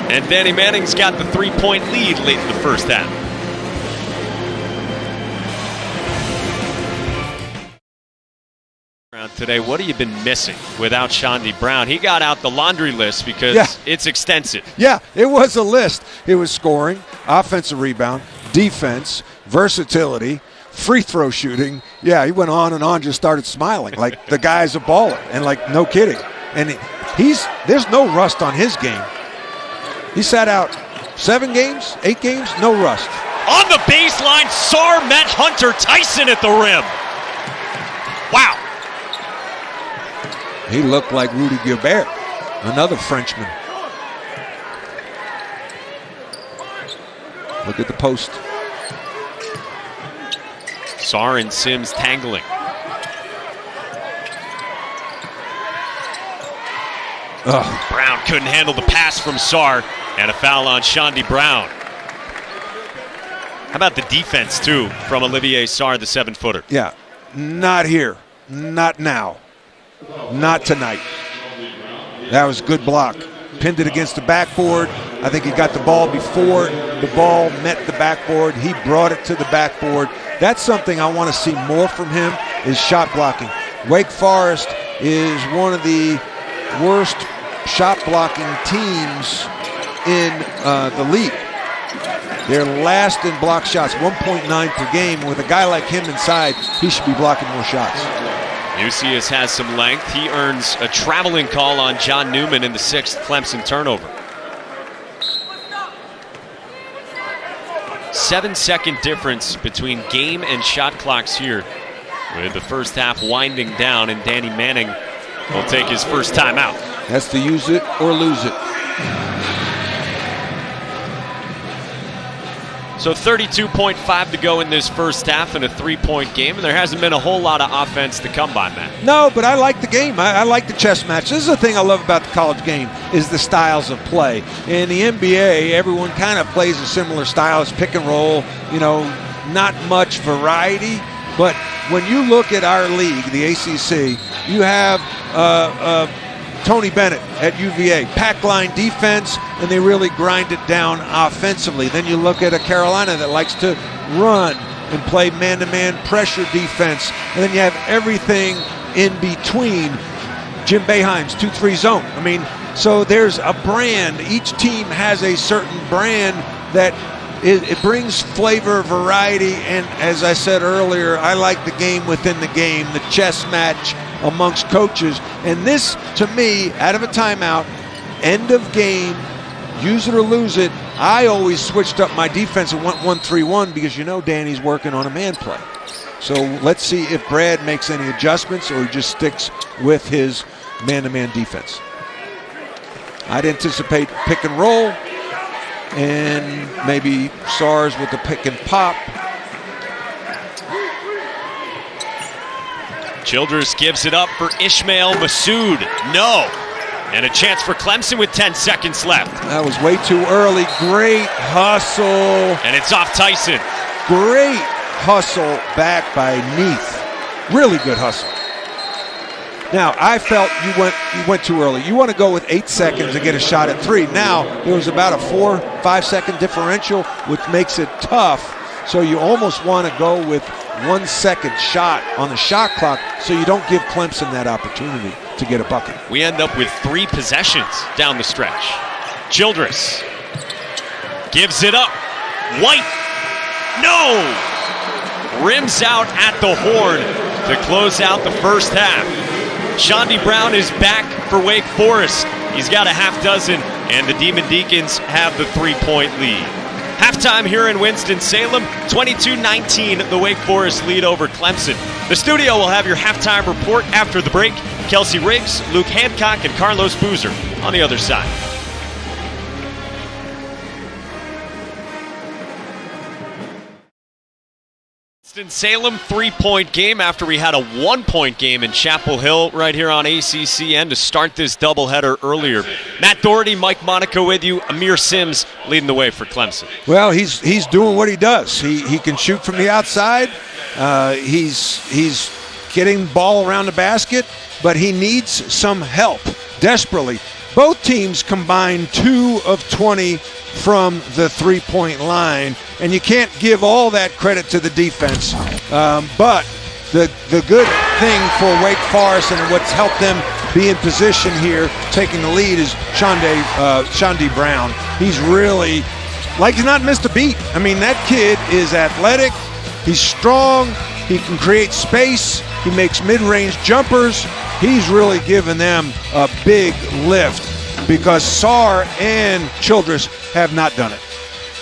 And Danny Manning's got the 3-point lead late in the first half. Today, what have you been missing without Shondi Brown? He got out the laundry list because it's extensive. Yeah, it was a list. It was scoring, offensive rebound, defense, versatility, free throw shooting. Yeah, he went on and on, just started smiling like the guy's a baller, and like no kidding. And there's no rust on his game. He sat out 7 games, 8 games, no rust. On the baseline, Sarr met Hunter Tyson at the rim. Wow. He looked like Rudy Gobert, another Frenchman. Look at the post. Sarr and Sims tangling. Brown couldn't handle the pass from Sarr, and a foul on Shondi Brown. How about the defense, too, from Olivier Sarr, the 7-footer? Yeah, not here, not now. Not tonight. That was a good block. Pinned it against the backboard. I think he got the ball before the ball met the backboard. He brought it to the backboard. That's something I want to see more from him, is shot blocking. Wake Forest is one of the worst shot blocking teams in the league. They're last in block shots, 1.9 per game. With a guy like him inside, he should be blocking more shots. Lucius has some length. He earns a traveling call on John Newman in the 6th Clemson turnover. 7-second difference between game and shot clocks here, with the first half winding down, and Danny Manning will take his first time out. That's to use it or lose it. So 32.5 to go in this first half in a 3-point game, and there hasn't been a whole lot of offense to come by, Matt. No, but I like the game. I like the chess match. This is the thing I love about the college game, is the styles of play. In the NBA, everyone kind of plays a similar style. It's pick and roll, not much variety. But when you look at our league, the ACC, you have Tony Bennett at UVA, pack line defense, and they really grind it down offensively. Then you look at a Carolina that likes to run and play man-to-man pressure defense. And then you have everything in between. Jim Boeheim's 2-3 zone. So there's a brand. Each team has a certain brand that it brings flavor, variety, and as I said earlier, I like the game within the game, the chess match amongst coaches. And this, to me, out of a timeout, end of game, use it or lose it, I always switched up my defense and went 1-3-1 because Danny's working on a man play. So let's see if Brad makes any adjustments or he just sticks with his man-to-man defense. I'd anticipate pick and roll, and maybe SARS with the pick and pop. Childress gives it up for Ishmael Massoud. No. And a chance for Clemson with 10 seconds left. That was way too early. Great hustle. And it's off Tyson. Great hustle back by Neath. Really good hustle. Now, I felt you went too early. You want to go with 8 seconds and get a shot at 3. Now, there was about a 4-5 second differential, which makes it tough. So you almost want to go with 1 second shot on the shot clock so you don't give Clemson that opportunity to get a bucket. We end up with 3 possessions down the stretch. Childress gives it up. White. No! Rims out at the horn to close out the first half. Shandy Brown is back for Wake Forest. He's got a half dozen, and the Demon Deacons have the 3-point lead. Halftime here in Winston-Salem, 22-19, the Wake Forest lead over Clemson. The studio will have your halftime report after the break. Kelsey Riggs, Luke Hancock, and Carlos Boozer on the other side. Winston-Salem 3-point game after we had a 1-point game in Chapel Hill right here on ACCN to start this doubleheader earlier. Matt Doherty, Mike Monaco with you. Amir Sims leading the way for Clemson. Well, he's doing what he does. He can shoot from the outside. He's getting ball around the basket, but he needs some help desperately. Both teams combined 2 of 20 from the 3-point line, and you can't give all that credit to the defense. But the good thing for Wake Forest and what's helped them be in position here, taking the lead, is Shandy Brown. He's really, he's not missed a beat. That kid is athletic. He's strong. He can create space. He makes mid-range jumpers. He's really given them a big lift because Sarr and Childress have not done it.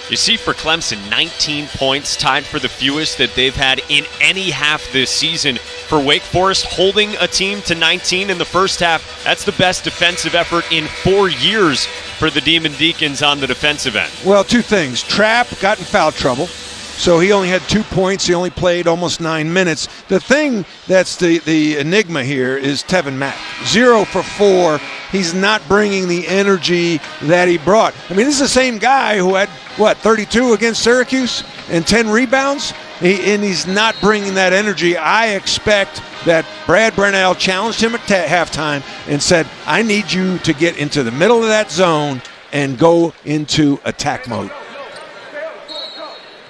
You see, for Clemson, 19 points, tied for the fewest that they've had in any half this season. For Wake Forest, holding a team to 19 in the first half, that's the best defensive effort in 4 years for the Demon Deacons on the defensive end. Well, 2 things. Trapp got in foul trouble, so he only had 2 points. He only played almost 9 minutes. The thing that's the enigma here is Tevin Mack. 0 for 4. He's not bringing the energy that he brought. This is the same guy who had, 32 against Syracuse and 10 rebounds? And he's not bringing that energy. I expect that Brad Brunell challenged him at halftime and said, I need you to get into the middle of that zone and go into attack mode.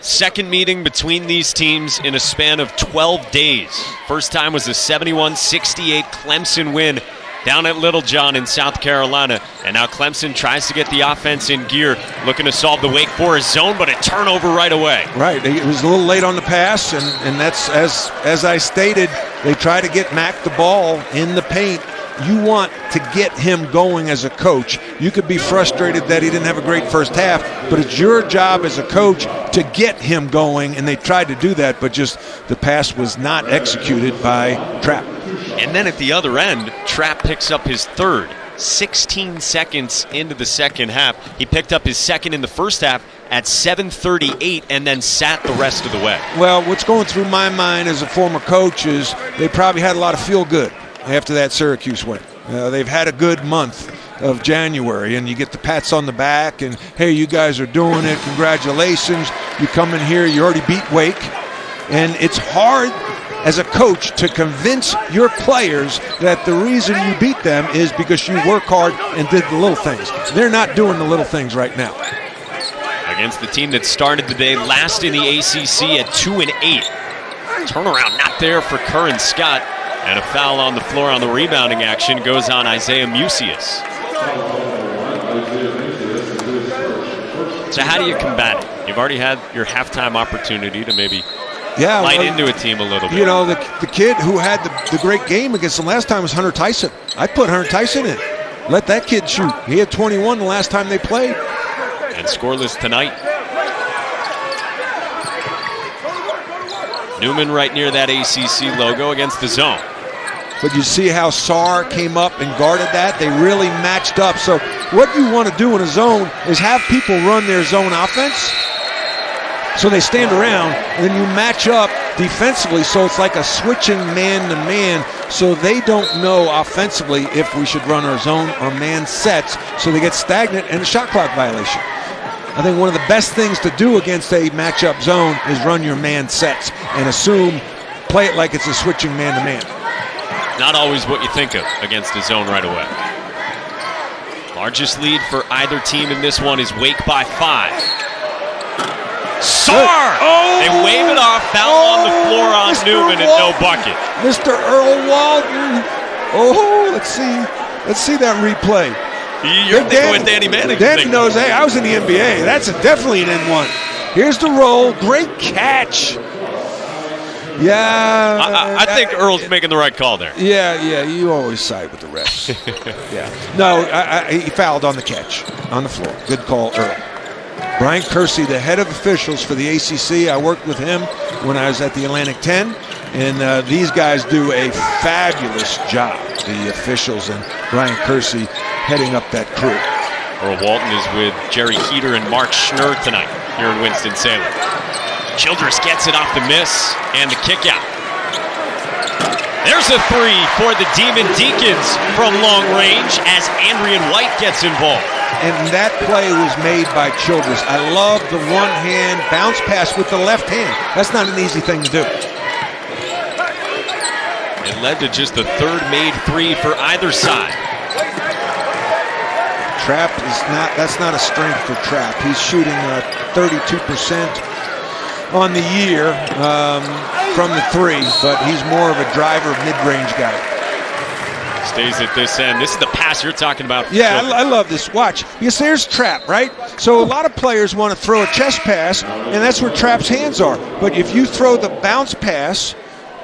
Second meeting between these teams in a span of 12 days. First time was a 71-68 Clemson win down at Little John in South Carolina. And now Clemson tries to get the offense in gear, looking to solve the Wake Forest zone, but a turnover right away. Right. It was a little late on the pass, and that's, as I stated, they try to get Mac the ball in the paint. You want to get him going as a coach. You could be frustrated that he didn't have a great first half, but it's your job as a coach to get him going, and they tried to do that, but just the pass was not executed by Trapp. And then at the other end, Trapp picks up his third. 16 seconds into the second half. He picked up his second in the first half at 7:38 and then sat the rest of the way. Well, what's going through my mind as a former coach is they probably had a lot of feel-good after that Syracuse win. They've had a good month of January, and you get the pats on the back, and, hey, you guys are doing it, congratulations. You come in here, you already beat Wake, and it's hard as a coach to convince your players that the reason you beat them is because you work hard and did the little things. They're not doing the little things right now. Against the team that started the day last in the ACC at 2-8. Turnaround not there for Curran Scott. And a foul on the floor on the rebounding action goes on Isaiah Musius. So how do you combat it? You've already had your halftime opportunity to maybe light into a team a little bit. You know, the kid who had the great game against them last time was Hunter Tyson. I put Hunter Tyson in. Let that kid shoot. He had 21 the last time they played. And scoreless tonight. Newman right near that ACC logo against the zone. But you see how Sarr came up and guarded that? They really matched up. So what you want to do in a zone is have people run their zone offense. So they stand around, and then you match up defensively, so it's like a switching man-to-man, so they don't know offensively if we should run our zone or man sets, so they get stagnant and a shot clock violation. I think one of the best things to do against a matchup zone is run your man sets and play it like it's a switching man-to-man. Not always what you think of against a zone right away. Largest lead for either team in this one is Wake by 5. Sarr! Oh! They wave it off, foul on the floor on Mr. Newman and no bucket. Mr. Earl Walton. Oh, let's see that replay. You're thinking with Danny Manning. Danny knows, hey, I was in the NBA. That's definitely an N1. Here's the roll. Great catch. Yeah. I think Earl's making the right call there. Yeah, you always side with the refs. Yeah. No, he fouled on the catch, on the floor. Good call, Earl. Brian Kersey, the head of officials for the ACC. I worked with him when I was at the Atlantic 10, and these guys do a fabulous job, the officials, and Brian Kersey heading up that crew. Earl Walton is with Jerry Heater and Mark Schnurr tonight here in Winston-Salem. Childress gets it off the miss and the kick out. There's a three for the Demon Deacons from long range as Andrian White gets involved. And that play was made by Childress. I love the one-hand bounce pass with the left hand. That's not an easy thing to do. It led to just the third made three for either side. Trapp that's not a strength for Trapp. He's shooting 32% on the year from the three, but he's more of a driver, mid-range guy. Stays at this end. This is the pass you're talking about. Yeah, I love this. Watch. Because there's Trapp, right? So a lot of players want to throw a chest pass, and that's where Trapp's hands are. But if you throw the bounce pass,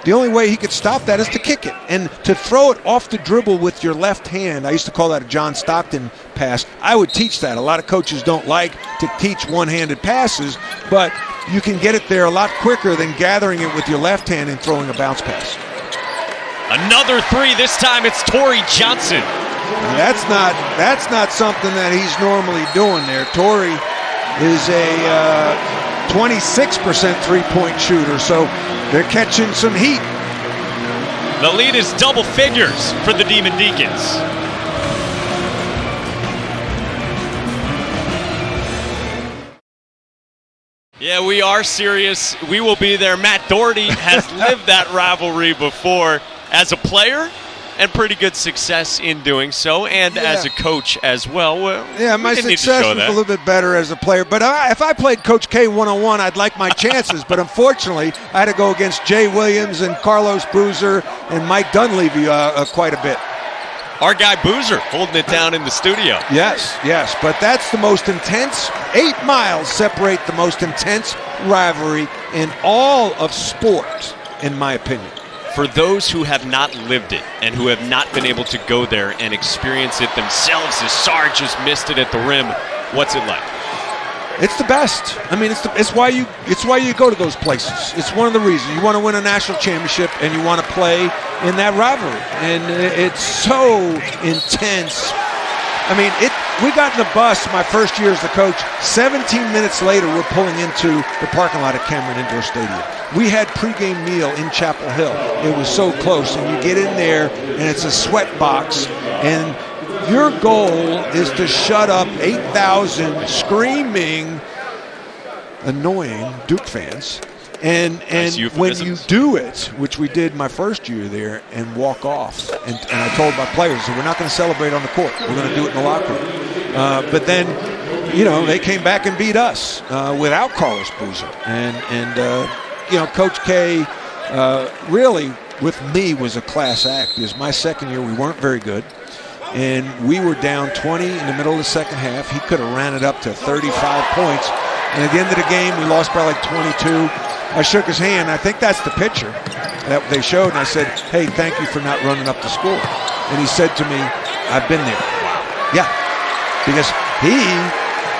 the only way he could stop that is to kick it. And to throw it off the dribble with your left hand, I used to call that a John Stockton pass. I would teach that. A lot of coaches don't like to teach one-handed passes, but you can get it there a lot quicker than gathering it with your left hand and throwing a bounce pass. Another three. This time it's Torrey Johnson. That's not something that he's normally doing there. Torrey is a 26% three-point shooter, so they're catching some heat. The lead is double figures for the Demon Deacons. Yeah, we are serious. We will be there. Matt Doherty has lived that rivalry before as a player and pretty good success in doing so, and as a coach as well. Yeah, my success was a little bit better as a player. But if I played Coach K 101, I'd like my chances. But unfortunately, I had to go against Jay Williams and Carlos Boozer and Mike Dunleavy quite a bit. Our guy Boozer holding it down in the studio. Yes, but that's the most intense. 8 miles separate the most intense rivalry in all of sport, in my opinion. For those who have not lived it and who have not been able to go there and experience it themselves, as Sarge just missed it at the rim, what's it like? It's the best. I mean, it's why you go to those places. It's one of the reasons. You want to win a national championship and you want to play in that rivalry. And it's so intense. I mean, we got in the bus my first year as the coach. 17 minutes later, we're pulling into the parking lot at Cameron Indoor Stadium. We had pregame meal in Chapel Hill. It was so close. And you get in there, and it's a sweat box. And your goal is to shut up 8,000 screaming, annoying Duke fans. And when you do it, which we did my first year there, and walk off, and I told my players, we're not going to celebrate on the court. We're going to do it in the locker room. But then, they came back and beat us without Carlos Boozer. And Coach K really, with me, was a class act. Because my second year, we weren't very good. And we were down 20 in the middle of the second half. He could have ran it up to 35 points. And at the end of the game, we lost by like 22. I shook his hand. I think that's the picture that they showed. And I said, hey, thank you for not running up the score. And he said to me, I've been there. Yeah, because he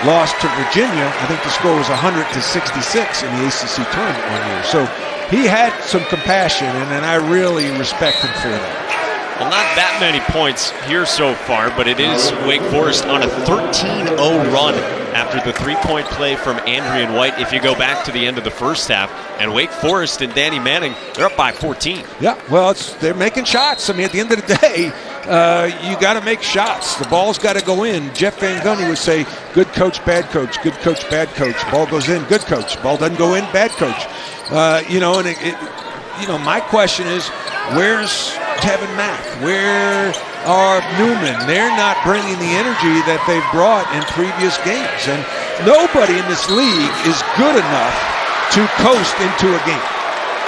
lost to Virginia. I think the score was 100 to 66 in the ACC tournament one year. So he had some compassion, and I really respect him for that. Well, not that many points here so far, but it is Wake Forest on a 13-0 run after the three-point play from Andrian White. If you go back to the end of the first half, and Wake Forest and Danny Manning, they're up by 14. Yeah, well, they're making shots. I mean, at the end of the day, you got to make shots. The ball's got to go in. Jeff Van Gundy would say, good coach, bad coach, good coach, bad coach. Ball goes in, good coach. Ball doesn't go in, bad coach. My question is, where's Kevin Mack? Where are Newman? They're not bringing the energy that they've brought in previous games. And nobody in this league is good enough to coast into a game.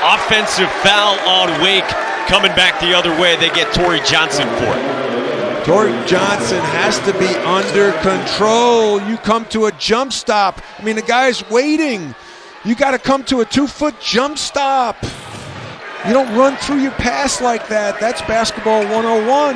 Offensive foul on Wake. Coming back the other way, they get Torrey Johnson for it. Torrey Johnson has to be under control. You come to a jump stop. I mean, the guy's waiting. You got to come to a 2-foot jump stop. You don't run through your pass like that. That's basketball 101.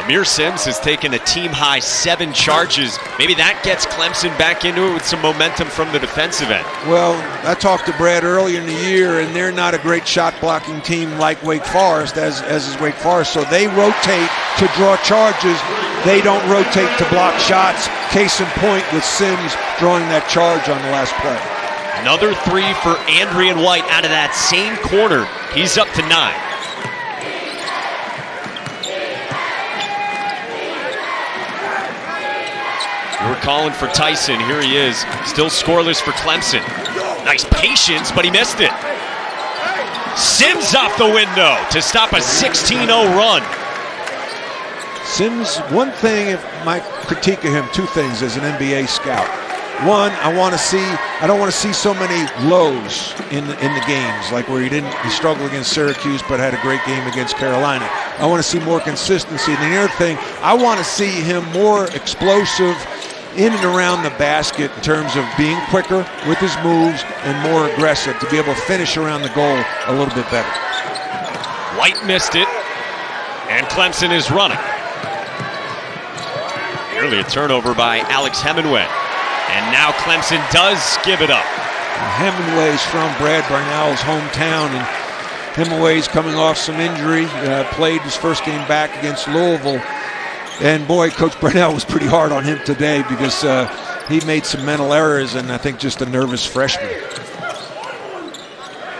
Amir Sims has taken a team-high 7 charges. Maybe that gets Clemson back into it with some momentum from the defensive end. Well, I talked to Brad earlier in the year, and they're not a great shot-blocking team like Wake Forest, as is Wake Forest. So they rotate to draw charges. They don't rotate to block shots. Case in point with Sims drawing that charge on the last play. Another 3 for Andrian White out of that same corner. He's up to 9. We were calling for Tyson. Here he is. Still scoreless for Clemson. Nice patience, but he missed it. Sims off the window to stop a 16-0 run. Sims, one thing, if my critique of him, 2 things as an NBA scout. One, I don't want to see so many lows in the games, like where he struggled against Syracuse but had a great game against Carolina. I want to see more consistency. And the other thing, I want to see him more explosive in and around the basket in terms of being quicker with his moves and more aggressive to be able to finish around the goal a little bit better. White missed it, and Clemson is running. Nearly a turnover by Alex Hemingway. And now Clemson does give it up. Hemingway's from Brad Barnell's hometown, and Hemingway's coming off some injury, played his first game back against Louisville. And boy, Coach Barnell was pretty hard on him today because he made some mental errors and I think just a nervous freshman.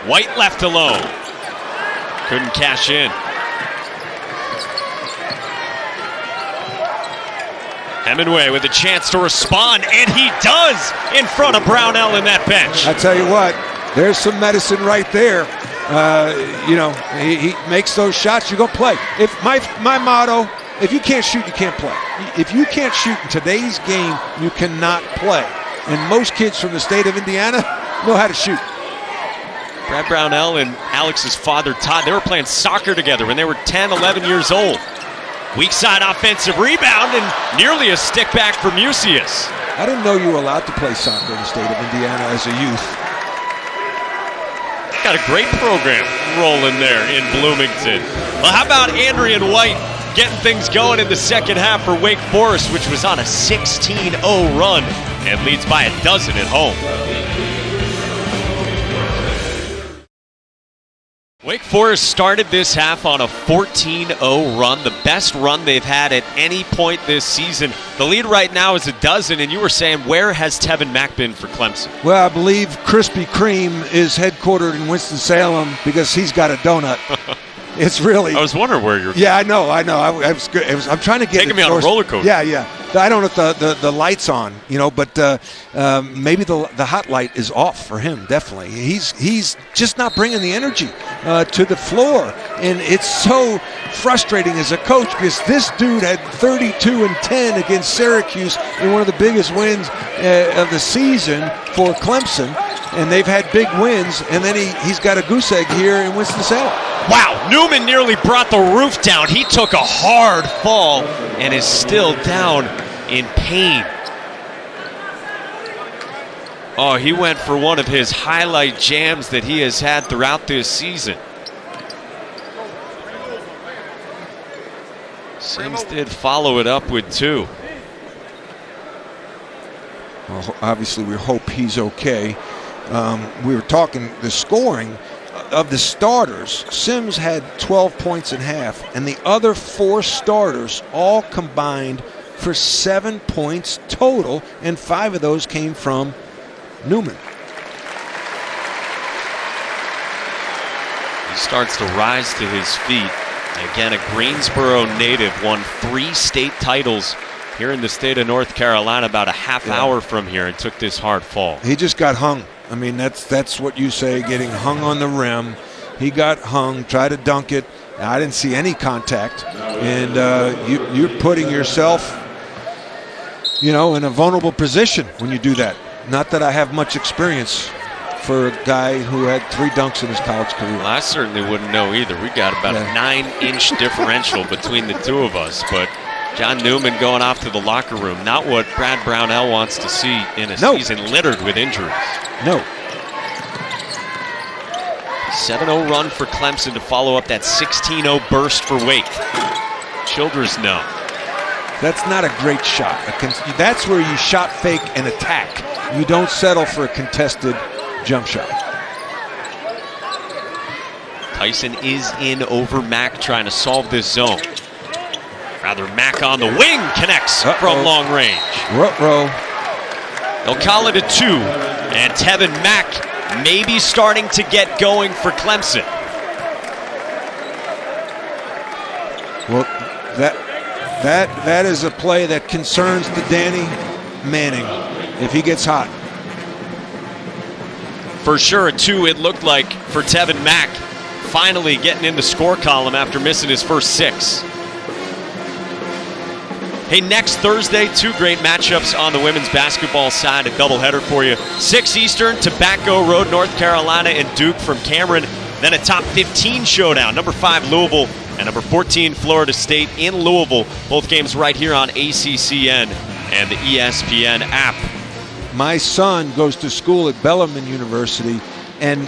White left alone. Couldn't cash in. Hemingway with a chance to respond, and he does in front of Brownell in that bench. I tell you what, there's some medicine right there. He makes those shots, you go play. If my motto, if you can't shoot, you can't play. If you can't shoot in today's game, you cannot play. And most kids from the state of Indiana know how to shoot. Brad Brownell and Alex's father, Todd, they were playing soccer together when they were 10, 11 years old. Weak side offensive rebound and nearly a stick back from Musius. I didn't know you were allowed to play soccer in the state of Indiana as a youth. Got a great program rolling there in Bloomington. Well, how about Andrian White getting things going in the second half for Wake Forest, which was on a 16-0 run and leads by a dozen at home. Wake Forest started this half on a 14-0 run, the best run they've had at any point this season. The lead right now is a dozen, and you were saying, where has Tevin Mack been for Clemson? Well, I believe Krispy Kreme is headquartered in Winston-Salem because he's got a donut. It's really. I was wondering where you're. Yeah, I know. I was good. I'm trying to get taking me on a roller coaster. Yeah. I don't know if the light's on, but maybe the hot light is off for him. Definitely, he's just not bringing the energy to the floor, and it's so frustrating as a coach because this dude had 32-10 against Syracuse in one of the biggest wins of the season for Clemson, and they've had big wins, and then he's got a goose egg here in Winston-Salem. Wow, Newman nearly brought the roof down. He took a hard fall and is still down in pain. Oh, he went for one of his highlight jams that he has had throughout this season. Sims did follow it up with two. Well, obviously, we hope he's okay. We were talking the scoring of the starters. Sims had 12 points in half, and the other four starters all combined for 7 points total, and 5 of those came from Newman. He starts to rise to his feet. Again, a Greensboro native, won 3 state titles here in the state of North Carolina about a half hour from here, and took this hard fall. He just got hung. I mean, that's what you say, getting hung on the rim. He got hung, tried to dunk it. I didn't see any contact. And you're putting yourself, in a vulnerable position when you do that. Not that I have much experience for a guy who had 3 dunks in his college career. Well, I certainly wouldn't know either. We got about a 9-inch differential between the two of us, but John Newman going off to the locker room. Not what Brad Brownell wants to see in a season littered with injuries. No. 7-0 run for Clemson to follow up that 16-0 burst for Wake. Childress, no. That's not a great shot. That's where you shot fake and attack. You don't settle for a contested jump shot. Tyson is in over Mack trying to solve this zone. Rather, Mack on the wing connects from long range. Ruh-roh. They'll call it a 2, and Tevin Mack maybe starting to get going for Clemson. Well, that is a play that concerns the Danny Manning if he gets hot. For sure, a 2 it looked like for Tevin Mack, finally getting in the score column after missing his first 6. Hey, next Thursday, 2 great matchups on the women's basketball side, a doubleheader for you. 6 Eastern, Tobacco Road, North Carolina, and Duke from Cameron. Then a top 15 showdown, number 5 Louisville and number 14 Florida State in Louisville. Both games right here on ACCN and the ESPN app. My son goes to school at Bellarmine University, and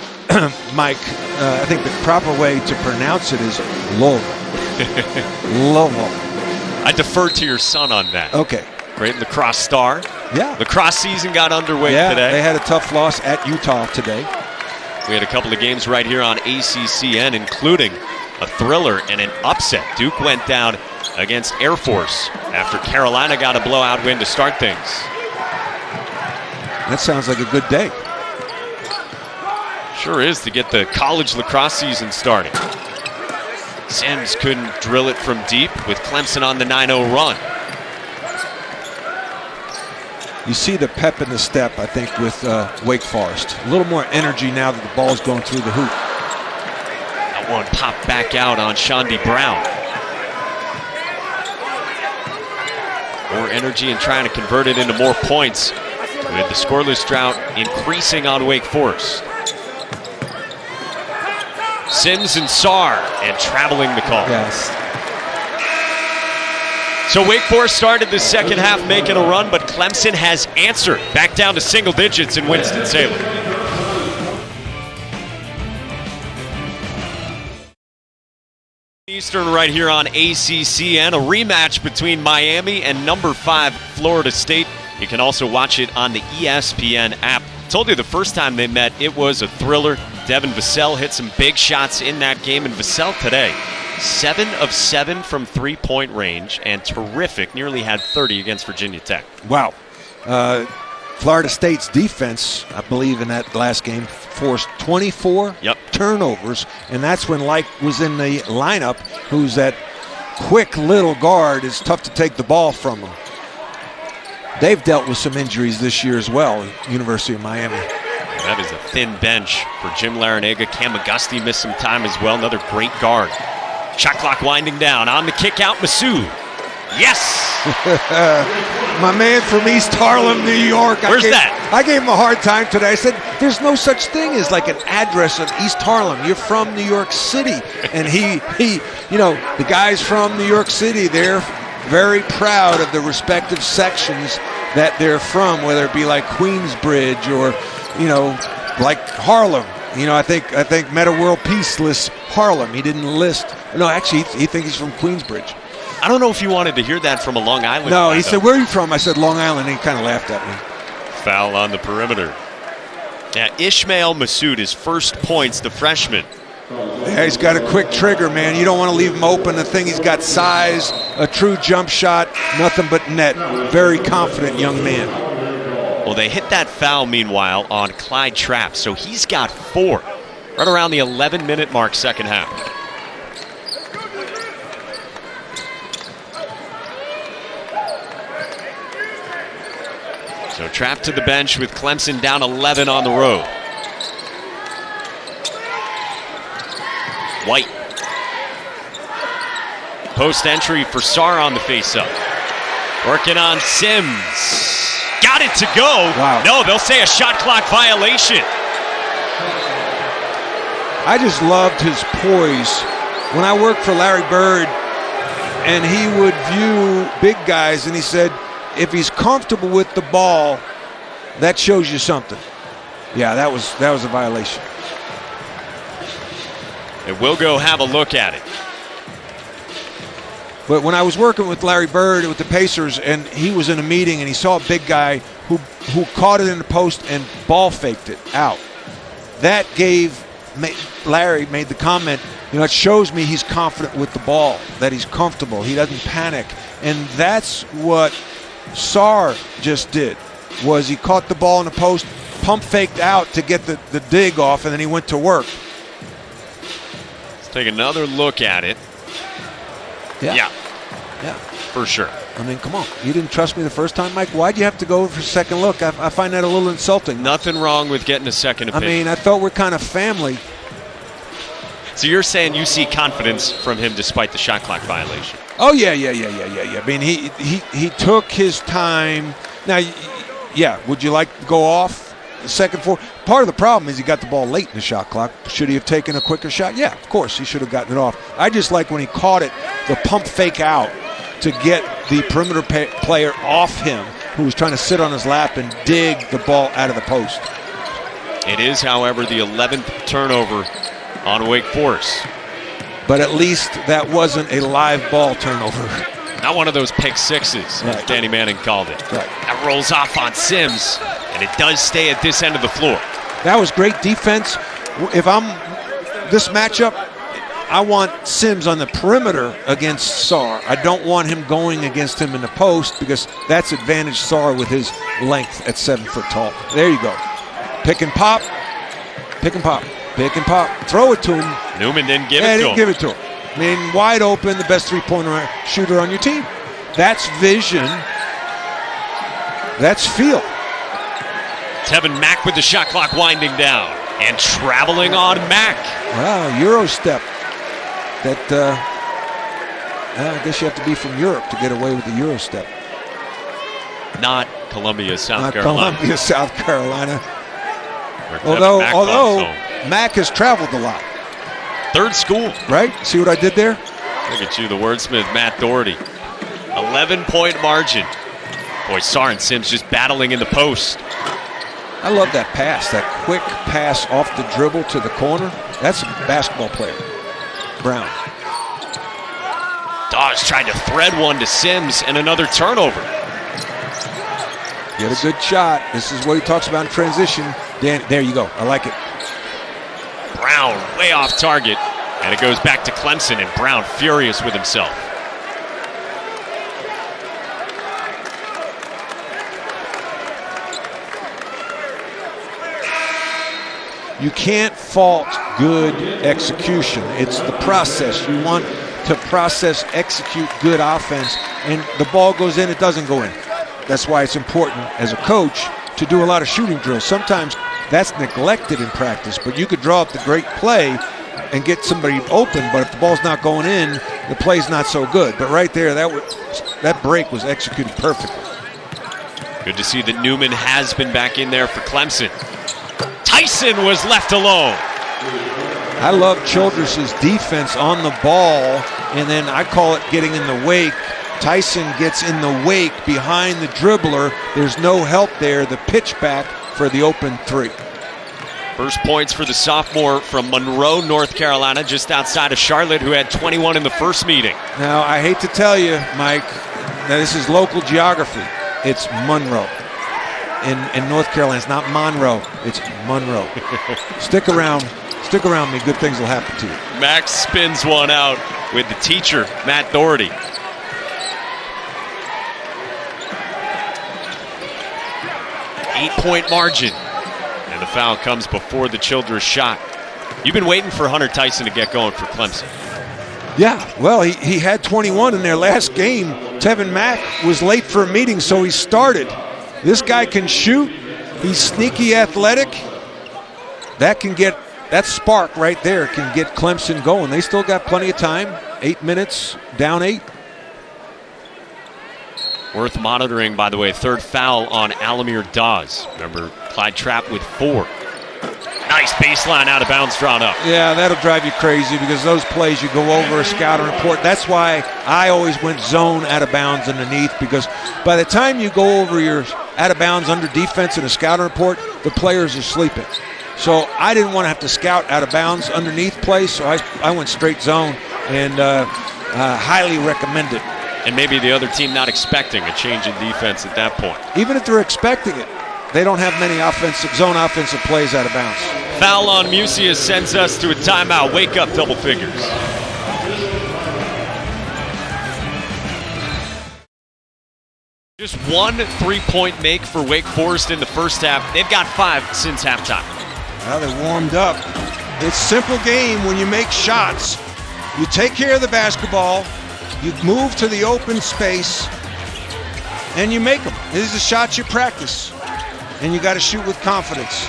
Mike, I think the proper way to pronounce it is Louisville. Louisville. I defer to your son on that. Okay. Great lacrosse star. Yeah. Lacrosse season got underway today. They had a tough loss at Utah today. We had a couple of games right here on ACCN, including a thriller and an upset. Duke went down against Air Force after Carolina got a blowout win to start things. That sounds like a good day. Sure is, to get the college lacrosse season starting. Sims couldn't drill it from deep with Clemson on the 9-0 run. You see the pep in the step, I think, with Wake Forest. A little more energy now that the ball's going through the hoop. That one popped back out on Shondi Brown. More energy and trying to convert it into more points, with the scoreless drought increasing on Wake Forest. Sims and Sarr, and traveling the call. Yes. So Wake Forest started the second half making a run, but Clemson has answered. Back down to single digits in Winston-Salem. Eastern right here on ACCN, a rematch between Miami and number 5 Florida State. You can also watch it on the ESPN app. Told you the first time they met, it was a thriller. Devin Vassell hit some big shots in that game, and Vassell today, 7 of 7 from three-point range, and terrific, nearly had 30 against Virginia Tech. Wow. Florida State's defense, I believe in that last game, forced 24 turnovers, and that's when Like was in the lineup, who's that quick little guard. It's tough to take the ball from him. They've dealt with some injuries this year as well, University of Miami. That is a thin bench for Jim Larinaga. Cam Auguste missed some time as well. Another great guard. Shot clock winding down. On the kick out, Masood. Yes! My man from East Harlem, New York. I gave him a hard time today. I said, there's no such thing as like an address of East Harlem. You're from New York City. And he, the guys from New York City, they're very proud of the respective sections that they're from, whether it be like Queensbridge or, like Harlem. I think Meta World Peace lists Harlem. He didn't list. No, actually, he thinks he's from Queensbridge. I don't know if you wanted to hear that from a Long Island. No, he said, where are you from? I said, Long Island, and he kind of laughed at me. Foul on the perimeter. Yeah, Ishmael Masood, his first points, the freshman. Yeah, he's got a quick trigger, man. You don't want to leave him open. The thing, he's got size, a true jump shot, nothing but net. Very confident young man. Well, they hit that foul, meanwhile, on Clyde Trapp, so he's got 4. Right around the 11-minute mark, second half. So Trapp to the bench with Clemson down 11 on the road. White. Post entry for Sarr on the face-up. Working on Sims. Got it to go. Wow. No, they'll say a shot clock violation. I just loved his poise. When I worked for Larry Bird, and he would view big guys, and he said, if he's comfortable with the ball, that shows you something. Yeah, that was a violation. And we'll go have a look at it. But when I was working with Larry Bird with the Pacers, and he was in a meeting and he saw a big guy who caught it in the post and ball faked it out, that Larry made the comment, it shows me he's confident with the ball, that he's comfortable, he doesn't panic. And that's what Sarr just did, was he caught the ball in the post, pump faked out to get the dig off, and then he went to work. Let's take another look at it. Yeah. For sure. I mean, come on. You didn't trust me the first time, Mike? Why'd you have to go for a second look? I find that a little insulting. Nothing wrong with getting a second opinion. I mean, I thought we're kind of family. So you're saying you see confidence from him despite the shot clock violation? Oh, yeah. I mean, he took his time. Now, yeah, would you like to go off the second four? Part of the problem is he got the ball late in the shot clock. Should he have taken a quicker shot? Yeah, of course, he should have gotten it off. I just like when he caught it, the pump fake out to get the perimeter player off him, who was trying to sit on his lap and dig the ball out of the post. It is, however, the 11th turnover on Wake Forest. But at least that wasn't a live ball turnover. Not one of those pick sixes, as Danny Manning called it. Right. That rolls off on Sims, and it does stay at this end of the floor. That was great defense. If I'm this matchup, I want Sims on the perimeter against Sarr. I don't want him going against him in the post, because that's advantage Sarr with his length at 7 foot tall. There you go. Pick and pop. Pick and pop. Pick and pop. Throw it to him. Newman didn't give it to him. Didn't give it to him. I mean, wide open, the best three-pointer shooter on your team. That's vision. That's feel. Tevin Mack with the shot clock winding down. And traveling on Mack. Wow, Euro step. That, I guess you have to be from Europe to get away with the Euro step. Not Columbia, South Carolina. Columbia, South Carolina. Although Mack has traveled a lot. Third school. Right? See what I did there? Look at you, the wordsmith, Matt Doherty. 11-point margin. Boy, Sarr and Sims just battling in the post. I love that pass, that quick pass off the dribble to the corner. That's a basketball player. Brown. Dawes tried to thread one to Sims and another turnover. Get a good shot. This is what he talks about in transition. Dan, there you go. I like it. Brown way off target. And it goes back to Clemson, and Brown furious with himself. You can't fault good execution. It's the process. You want to process, execute good offense, and the ball goes in, it doesn't go in. That's why it's important as a coach to do a lot of shooting drills. Sometimes that's neglected in practice, but you could draw up the great play and get somebody open, but if the ball's not going in, the play's not so good. But right there, that break was executed perfectly. Good to see that Newman has been back in there for Clemson. Tyson was left alone. I love Childress's defense on the ball, and then I call it getting in the wake. Tyson gets in the wake behind the dribbler. There's no help there. The pitch back for the open three. First points for the sophomore from Monroe, North Carolina, just outside of Charlotte, who had 21 in the first meeting. Now, I hate to tell you, Mike, now this is local geography. It's Monroe. In North Carolina, it's not Monroe, it's Monroe. Stick around me, good things will happen to you. Max spins one out with the teacher, Matt Doherty. Eight-point margin. And the foul comes before the Childress shot. You've been waiting for Hunter Tyson to get going for Clemson. Yeah, well, he had 21 in their last game. Tevin Mack was late for a meeting, so he started. This guy can shoot. He's sneaky athletic. That spark right there can get Clemson going. They still got plenty of time. 8 minutes, down 8. Worth monitoring, by the way, third foul on Alamir Dawes. Remember, Clyde Trapp with 4. Nice baseline out of bounds drawn up. Yeah, that'll drive you crazy because those plays you go over a scouting report. That's why I always went zone out of bounds underneath, because by the time you go over your out of bounds under defense in a scouting report, the players are sleeping. So I didn't want to have to scout out of bounds underneath plays, so I went straight zone, and highly recommend it. And maybe the other team not expecting a change in defense at that point. Even if they're expecting it, they don't have many zone offensive plays out of bounds. Foul on Musius sends us to a timeout. Wake up, double figures. Just one 3-point make for Wake Forest in the first half. They've got 5 since halftime. Well, they warmed up. It's a simple game when you make shots. You take care of the basketball, you move to the open space, and you make them. These are shots you practice, and you got to shoot with confidence.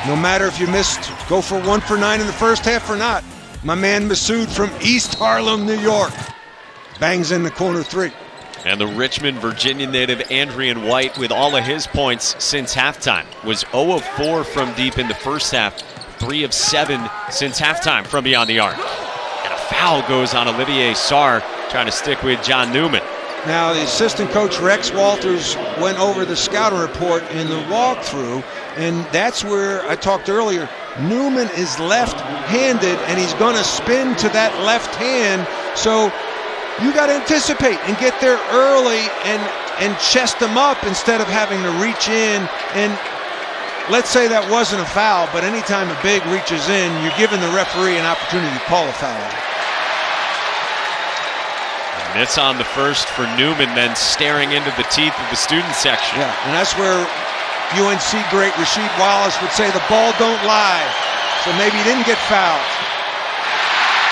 No matter if you missed, go for 1 for 9 in the first half or not. My man Masood from East Harlem, New York, bangs in the corner 3. And the Richmond, Virginia native Andrian White, with all of his points since halftime, was 0 of 4 from deep in the first half, 3 of 7 since halftime from beyond the arc. And a foul goes on Olivier Sarr, trying to stick with John Newman. Now, the assistant coach Rex Walters went over the scouting report in the walkthrough, and that's where I talked earlier. Newman is left-handed, and he's going to spin to that left hand, so you got to anticipate and get there early and chest them up instead of having to reach in. And let's say that wasn't a foul, but anytime a big reaches in, you're giving the referee an opportunity to call a foul. And it's on the first for Newman, then staring into the teeth of the student section. Yeah, and that's where UNC great Rasheed Wallace would say the ball don't lie. So maybe he didn't get fouled.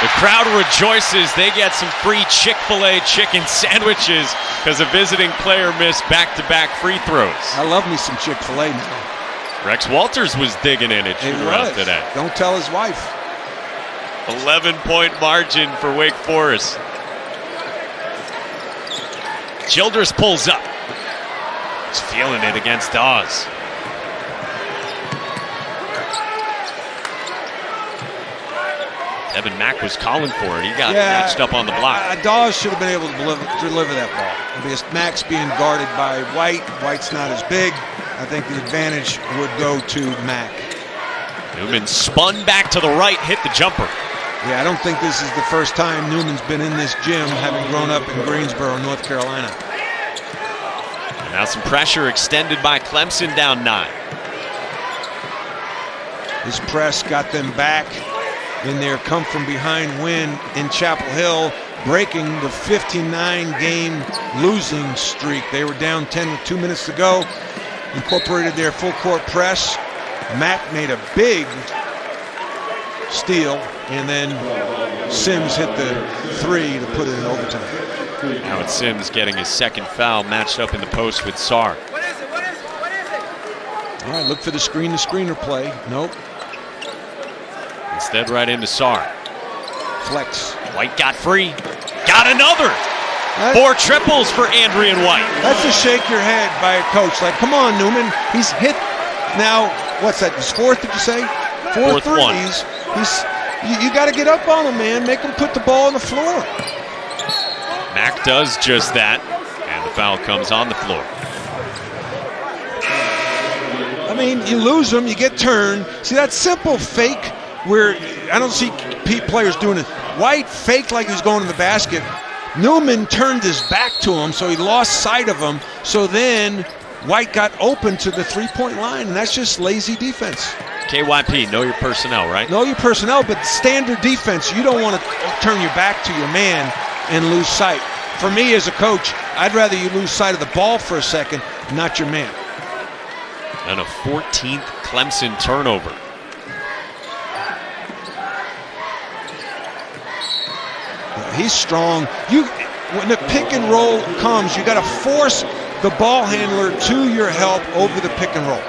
The crowd rejoices. They get some free Chick-fil-A chicken sandwiches because a visiting player missed back-to-back free throws. I love me some Chick-fil-A now. Rex Walters was digging in at shoot-around today. Don't tell his wife. 11-point margin for Wake Forest. Childress pulls up. He's feeling it against Dawes. Devin Mack was calling for it. He got matched up on the block. Dawes should have been able to deliver that ball. Because Mack's being guarded by White. White's not as big. I think the advantage would go to Mack. Newman spun back to the right, hit the jumper. Yeah, I don't think this is the first time Newman's been in this gym, having grown up in Greensboro, North Carolina. And now some pressure extended by Clemson, down 9. This press got them back in their come-from-behind win in Chapel Hill, breaking the 59-game losing streak. They were down 10 with 2 minutes to go, incorporated their full-court press. Mack made a big steal, and then Sims hit the 3 to put it in overtime. Now it's Sims getting his second foul, matched up in the post with Sarr. All right, look for the screen-to-screener play. Nope. Instead, right into Sarr. Flex. White got free. Got another. 4 triples for Andrian White. That's a shake your head by a coach. Like, come on, Newman. He's hit now. What's that? His 4th, did you say? 4 threes. You got to get up on him, man. Make him put the ball on the floor. Mack does just that, and the foul comes on the floor. I mean, you lose him, you get turned. See, that simple fake where I don't see players doing it. White faked like he was going to the basket. Newman turned his back to him, so he lost sight of him. So then White got open to the three-point line, and that's just lazy defense. KYP, know your personnel, right? Know your personnel, but standard defense, you don't want to turn your back to your man and lose sight. For me as a coach, I'd rather you lose sight of the ball for a second, not your man. And a 14th Clemson turnover. He's strong. When the pick and roll comes, you got to force the ball handler to your help over the pick and roll.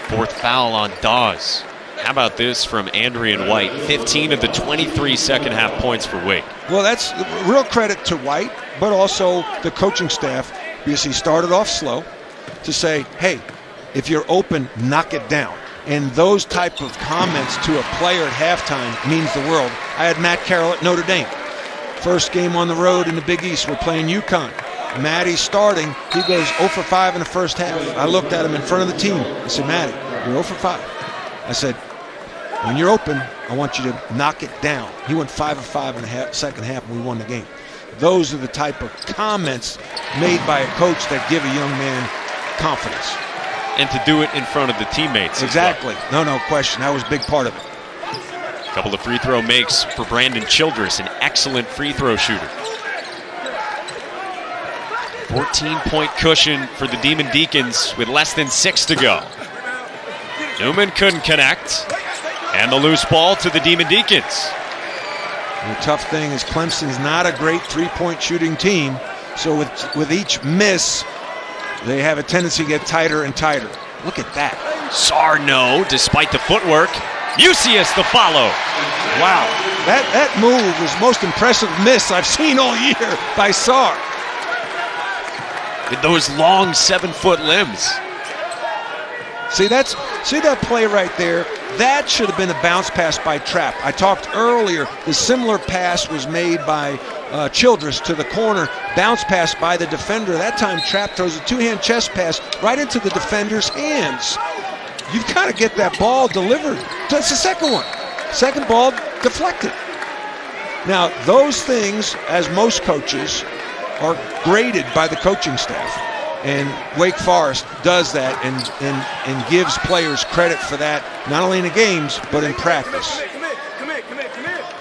4th foul on Dawes. How about this from Andrian White? 15 of the 23 second half points for Wake. Well, that's real credit to White, but also the coaching staff, because he started off slow to say, hey, if you're open, knock it down. And those type of comments to a player at halftime means the world. I had Matt Carroll at Notre Dame. First game on the road in the Big East. We're playing UConn. Matty's starting. He goes 0 for 5 in the first half. I looked at him in front of the team. I said, Matty, you're 0 for 5. I said, when you're open, I want you to knock it down. He went 5 of 5 in the second half, and we won the game. Those are the type of comments made by a coach that give a young man confidence. And to do it in front of the teammates. Exactly. Well. No question. That was a big part of it. A couple of free throw makes for Brandon Childress, an excellent free throw shooter. 14-point cushion for the Demon Deacons with less than 6 to go. Newman couldn't connect, and the loose ball to the Demon Deacons. The tough thing is Clemson's not a great three-point shooting team, so with each miss, they have a tendency to get tighter and tighter. Look at that. Sarr no, despite the footwork. Mucius the follow. Wow, that move was the most impressive miss I've seen all year by Sarr. With those long 7-foot limbs. See that play right there? That should have been a bounce pass by Trapp. I talked earlier, the similar pass was made by Childress to the corner, bounce pass by the defender. That time Trapp throws a two-hand chest pass right into the defender's hands. You've got to get that ball delivered. That's the second one. Second ball deflected. Now, those things, as most coaches, are graded by the coaching staff. And Wake Forest does that and gives players credit for that, not only in the games, but in practice.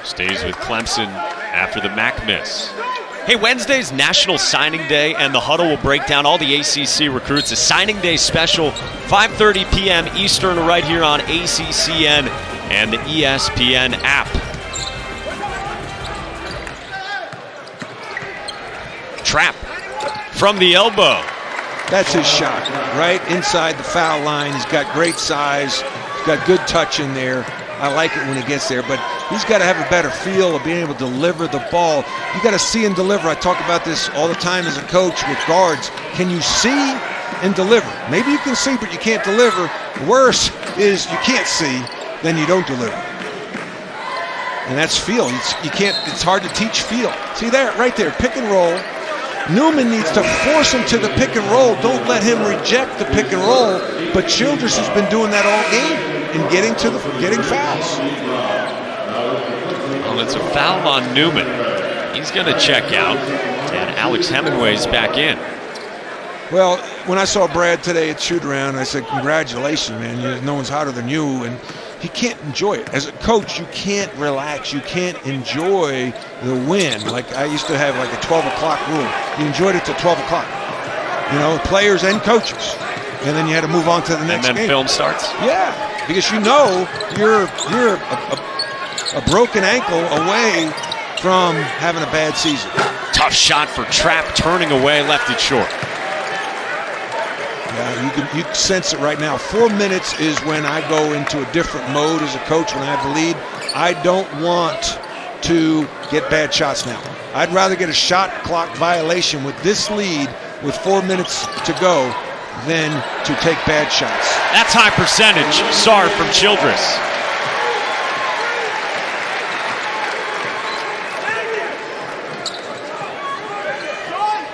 Stays with Clemson after the Mack miss. Hey, Wednesday's National Signing Day, and the Huddle will break down all the ACC recruits. A Signing Day special, 5:30 p.m. Eastern, right here on ACCN and the ESPN app. Trapp from the elbow. That's his shot, right inside the foul line. He's got great size. He's got good touch in there. I like it when he gets there, but he's got to have a better feel of being able to deliver the ball. You got to see and deliver. I talk about this all the time as a coach with guards. Can you see and deliver? Maybe you can see, but you can't deliver. Worse is you can't see, then you don't deliver. And that's feel. You can't. It's hard to teach feel. See there, right there, pick and roll. Newman needs to force him to the pick and roll. Don't let him reject the pick and roll. But Childress has been doing that all game and getting fouls. Well, it's a foul on Newman. He's going to check out, and Alex Hemingway's back in. Well, when I saw Brad today at shoot-around, I said, congratulations, man. No one's hotter than you. And he can't enjoy it. As a coach, you can't relax. You can't enjoy the win. Like I used to have like a 12 o'clock rule. You enjoyed it till 12 o'clock. You know, players and coaches. And then you had to move on to the next game. And then film starts? Yeah, because you know you're a broken ankle away from having a bad season. Tough shot for Trapp, turning away, left it short. Yeah, you can sense it right now. 4 minutes is when I go into a different mode as a coach when I have the lead. I don't want to get bad shots now. I'd rather get a shot clock violation with this lead with 4 minutes to go than to take bad shots. That's high percentage. Sarr from Childress.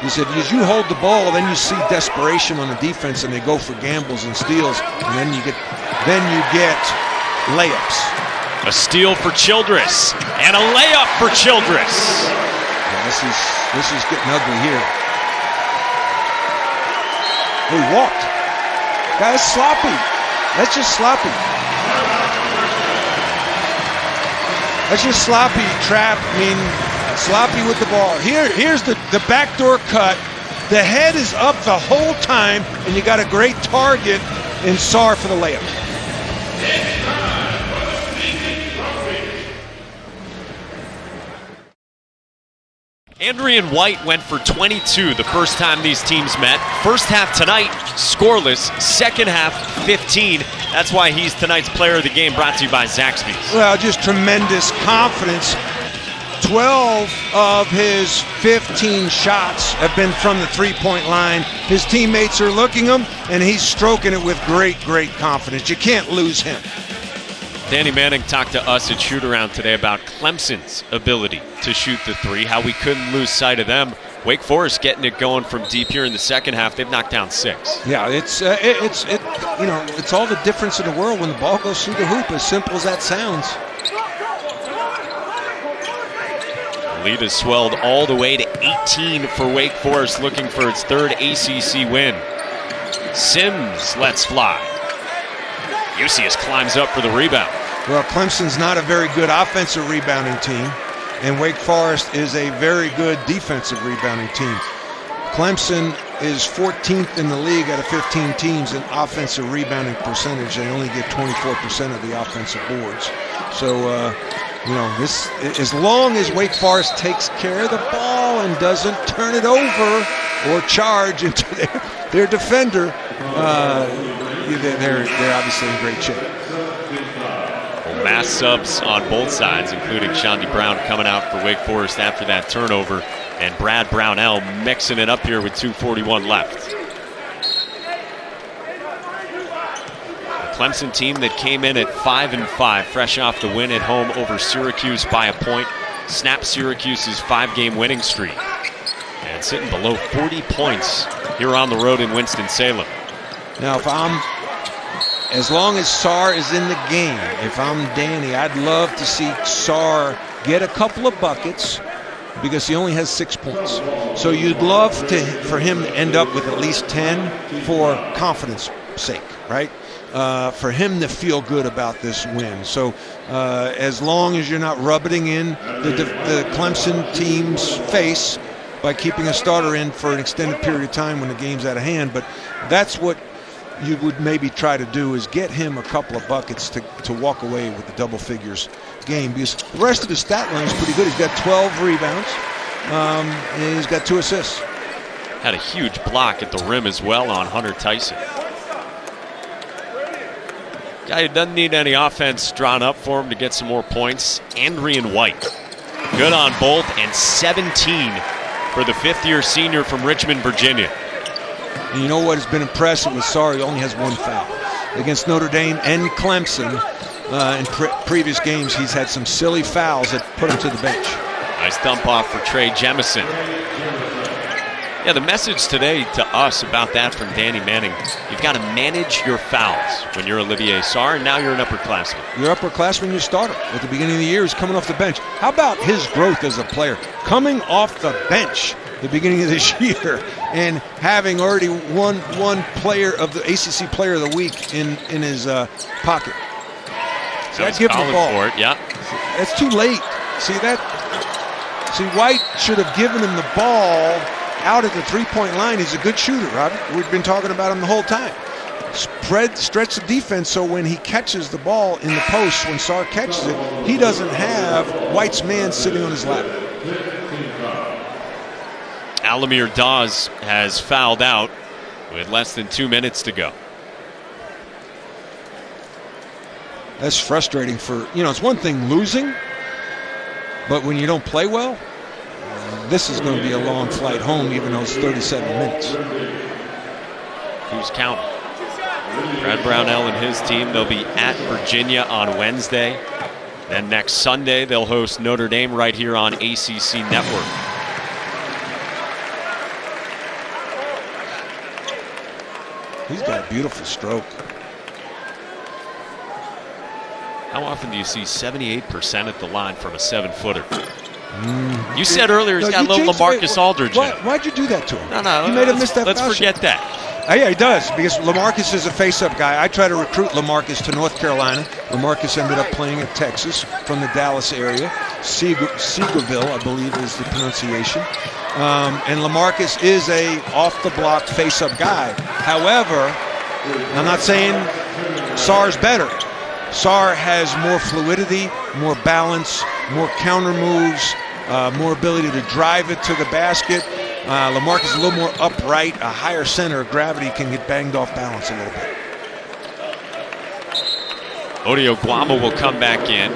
He said, as you hold the ball, then you see desperation on the defense, and they go for gambles and steals, and then you get layups. A steal for Childress, and a layup for Childress. Yeah, this is getting ugly here. He walked. Guys, sloppy. That's just sloppy. That's just sloppy, Trapp. I mean, sloppy with the ball. Here's the backdoor cut. The head is up the whole time, and you got a great target in Sarr for the layup. Andrian White went for 22 the first time these teams met. First half tonight, scoreless. Second half, 15. That's why he's tonight's player of the game, brought to you by Zaxby's. Well, just tremendous confidence. 12 of his 15 shots have been from the three-point line. His teammates are looking him, and he's stroking it with great, great confidence. You can't lose him. Danny Manning talked to us at Shoot-Around today about Clemson's ability to shoot the three, how we couldn't lose sight of them. Wake Forest getting it going from deep here in the second half. They've knocked down 6. Yeah, it's all the difference in the world when the ball goes through the hoop, as simple as that sounds. Lead has swelled all the way to 18 for Wake Forest, looking for its third ACC win. Sims lets fly. Eusebius climbs up for the rebound. Well, Clemson's not a very good offensive rebounding team, and Wake Forest is a very good defensive rebounding team. Clemson is 14th in the league out of 15 teams in offensive rebounding percentage. They only get 24% of the offensive boards. So, this, as long as Wake Forest takes care of the ball and doesn't turn it over or charge into their defender, they're obviously in great shape. Well, mass subs on both sides, including Shandy Brown coming out for Wake Forest after that turnover, and Brad Brownell mixing it up here with 2:41 left. The Clemson team that came in at 5-5, fresh off the win at home over Syracuse by a point, snapped Syracuse's 5-game winning streak, and sitting below 40 points here on the road in Winston-Salem. Now, as long as Sarr is in the game, if I'm Danny, I'd love to see Sarr get a couple of buckets because he only has 6 points. So you'd love for him to end up with at least 10 for confidence sake, right? For him to feel good about this win. So as long as you're not rubbing in the Clemson team's face by keeping a starter in for an extended period of time when the game's out of hand. But that's what you would maybe try to do, is get him a couple of buckets to walk away with the double figures game, because the rest of his stat line is pretty good. He's got 12 rebounds, and he's got 2 assists. Had a huge block at the rim as well on Hunter Tyson. Guy who doesn't need any offense drawn up for him to get some more points, Andrian White. Good on both, and 17 for the 5th-year senior from Richmond, Virginia. And you know what has been impressive with Sarr? He only has 1 foul. Against Notre Dame and Clemson, in previous games he's had some silly fouls that put him to the bench. Nice dump off for Trey Jemison. Yeah, the message today to us about that from Danny Manning, you've got to manage your fouls when you're Olivier Sarr, and now you're an upperclassman. You're upperclassman, you starter. At the beginning of the year, he's coming off the bench. How about his growth as a player? Coming off the bench at the beginning of this year and having already won one player of the ACC Player of the Week in his pocket. So I'd give him the ball. For it, yeah. That's too late. See that? See, White should have given him the ball out at the three-point line. He's a good shooter, Robbie. We've been talking about him the whole time. Stretch the defense so when he catches the ball in the post, when Sarr catches it, he doesn't have White's man sitting on his lap. Alamir Dawes has fouled out with less than 2 minutes to go. That's frustrating for, it's one thing losing, but when you don't play well, this is going to be a long flight home, even though it's 37 minutes. Who's counting? Brad Brownell and his team, they'll be at Virginia on Wednesday. Then next Sunday, they'll host Notre Dame right here on ACC Network. He's got a beautiful stroke. How often do you see 78% at the line from a 7-footer? You said earlier he's got a little LaMarcus Aldridge in him. Why'd you do that to him? No. You made him miss that Let's foul forget shot. that. Yeah, he does, because LaMarcus is a face-up guy. I try to recruit LaMarcus to North Carolina. LaMarcus ended up playing at Texas from the Dallas area. Seagoville, I believe is the pronunciation. And LaMarcus is a off-the-block face-up guy. However, I'm not saying Sarr's better. Sarr has more fluidity, more balance, more counter moves, more ability to drive it to the basket. LaMarcus is a little more upright, a higher center of gravity, can get banged off balance a little bit. Odi Oguama will come back in.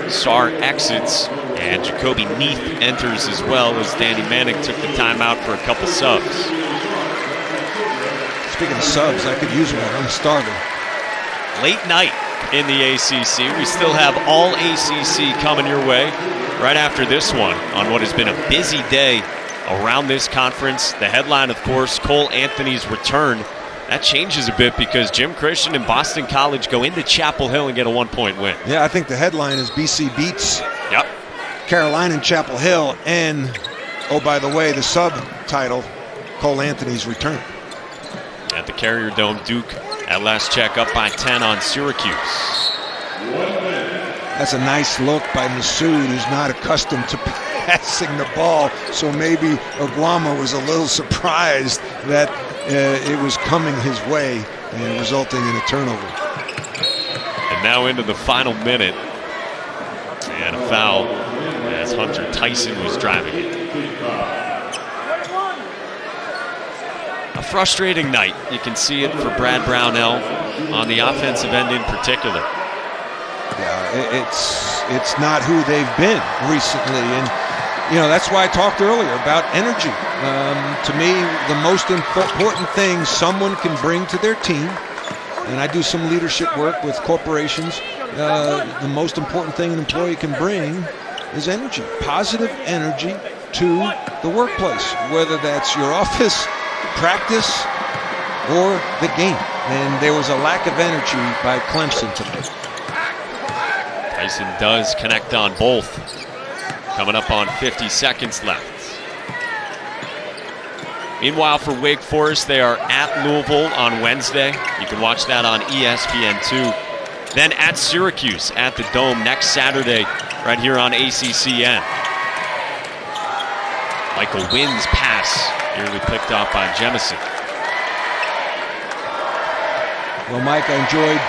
Sarr exits, and Jacoby Neath enters as well as Danny Manning took the timeout for a couple subs. Speaking of subs, I could use one. I'm starving. Late night in the ACC. We still have all ACC coming your way right after this one on what has been a busy day around this conference. The headline, of course, Cole Anthony's return. That changes a bit because Jim Christian and Boston College go into Chapel Hill and get a 1-point win. Yeah, I think the headline is BC beats Yep. Carolina and Chapel Hill, and, oh, by the way, the subtitle, Cole Anthony's return. At the Carrier Dome, Duke at last check up by 10 on Syracuse. That's a nice look by Massoud, who's not accustomed to passing the ball, so maybe Oguama was a little surprised that it was coming his way and resulting in a turnover. And now into the final minute, and a foul as Hunter Tyson was driving it. A frustrating night. You can see it for Brad Brownell on the offensive end in particular. Yeah, it's not who they've been recently, and that's why I talked earlier about energy. To me, the most important thing someone can bring to their team, and I do some leadership work with corporations, the most important thing an employee can bring is energy, positive energy to the workplace, whether that's your office, practice, or the game. And there was a lack of energy by Clemson today. Tyson does connect on both. Coming up on 50 seconds left. Meanwhile, for Wake Forest, they are at Louisville on Wednesday. You can watch that on ESPN2. Then at Syracuse at the Dome next Saturday, right here on ACCN. Michael Wynn's pass nearly picked off by Jemison. Well, Mike, I enjoyed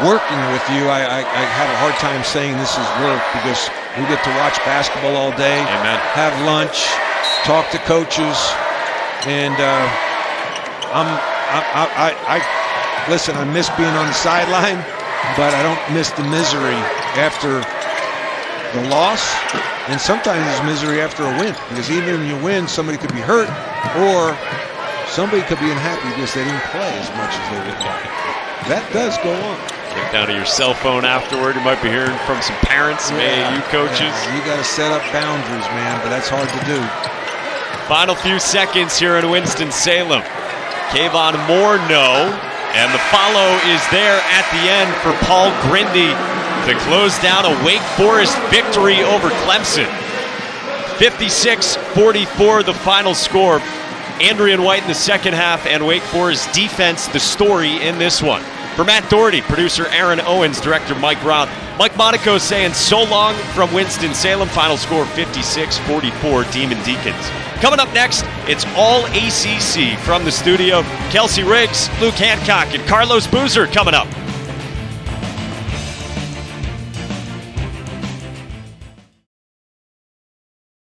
working with you. I have a hard time saying this is work because we get to watch basketball all day, Amen. Have lunch, talk to coaches, and listen, I miss being on the sideline, but I don't miss the misery after the loss, and sometimes it's misery after a win, because even when you win, somebody could be hurt, or somebody could be unhappy because they didn't play as much as they would like. That does go on. Get down to your cell phone afterward. You might be hearing from some parents, some AAU coaches. Yeah. You got to set up boundaries, man, but that's hard to do. Final few seconds here in Winston-Salem. Kayvon Moore, no. And the follow is there at the end for Paul Grindy to close down a Wake Forest victory over Clemson. 56-44 the final score. Andrian White in the second half and Wake Forest defense the story in this one. For Matt Doherty, producer Aaron Owens, director Mike Round, Mike Monaco saying so long from Winston-Salem. Final score 56-44 Demon Deacons. Coming up next, it's all ACC from the studio. Kelsey Riggs, Luke Hancock, and Carlos Boozer coming up.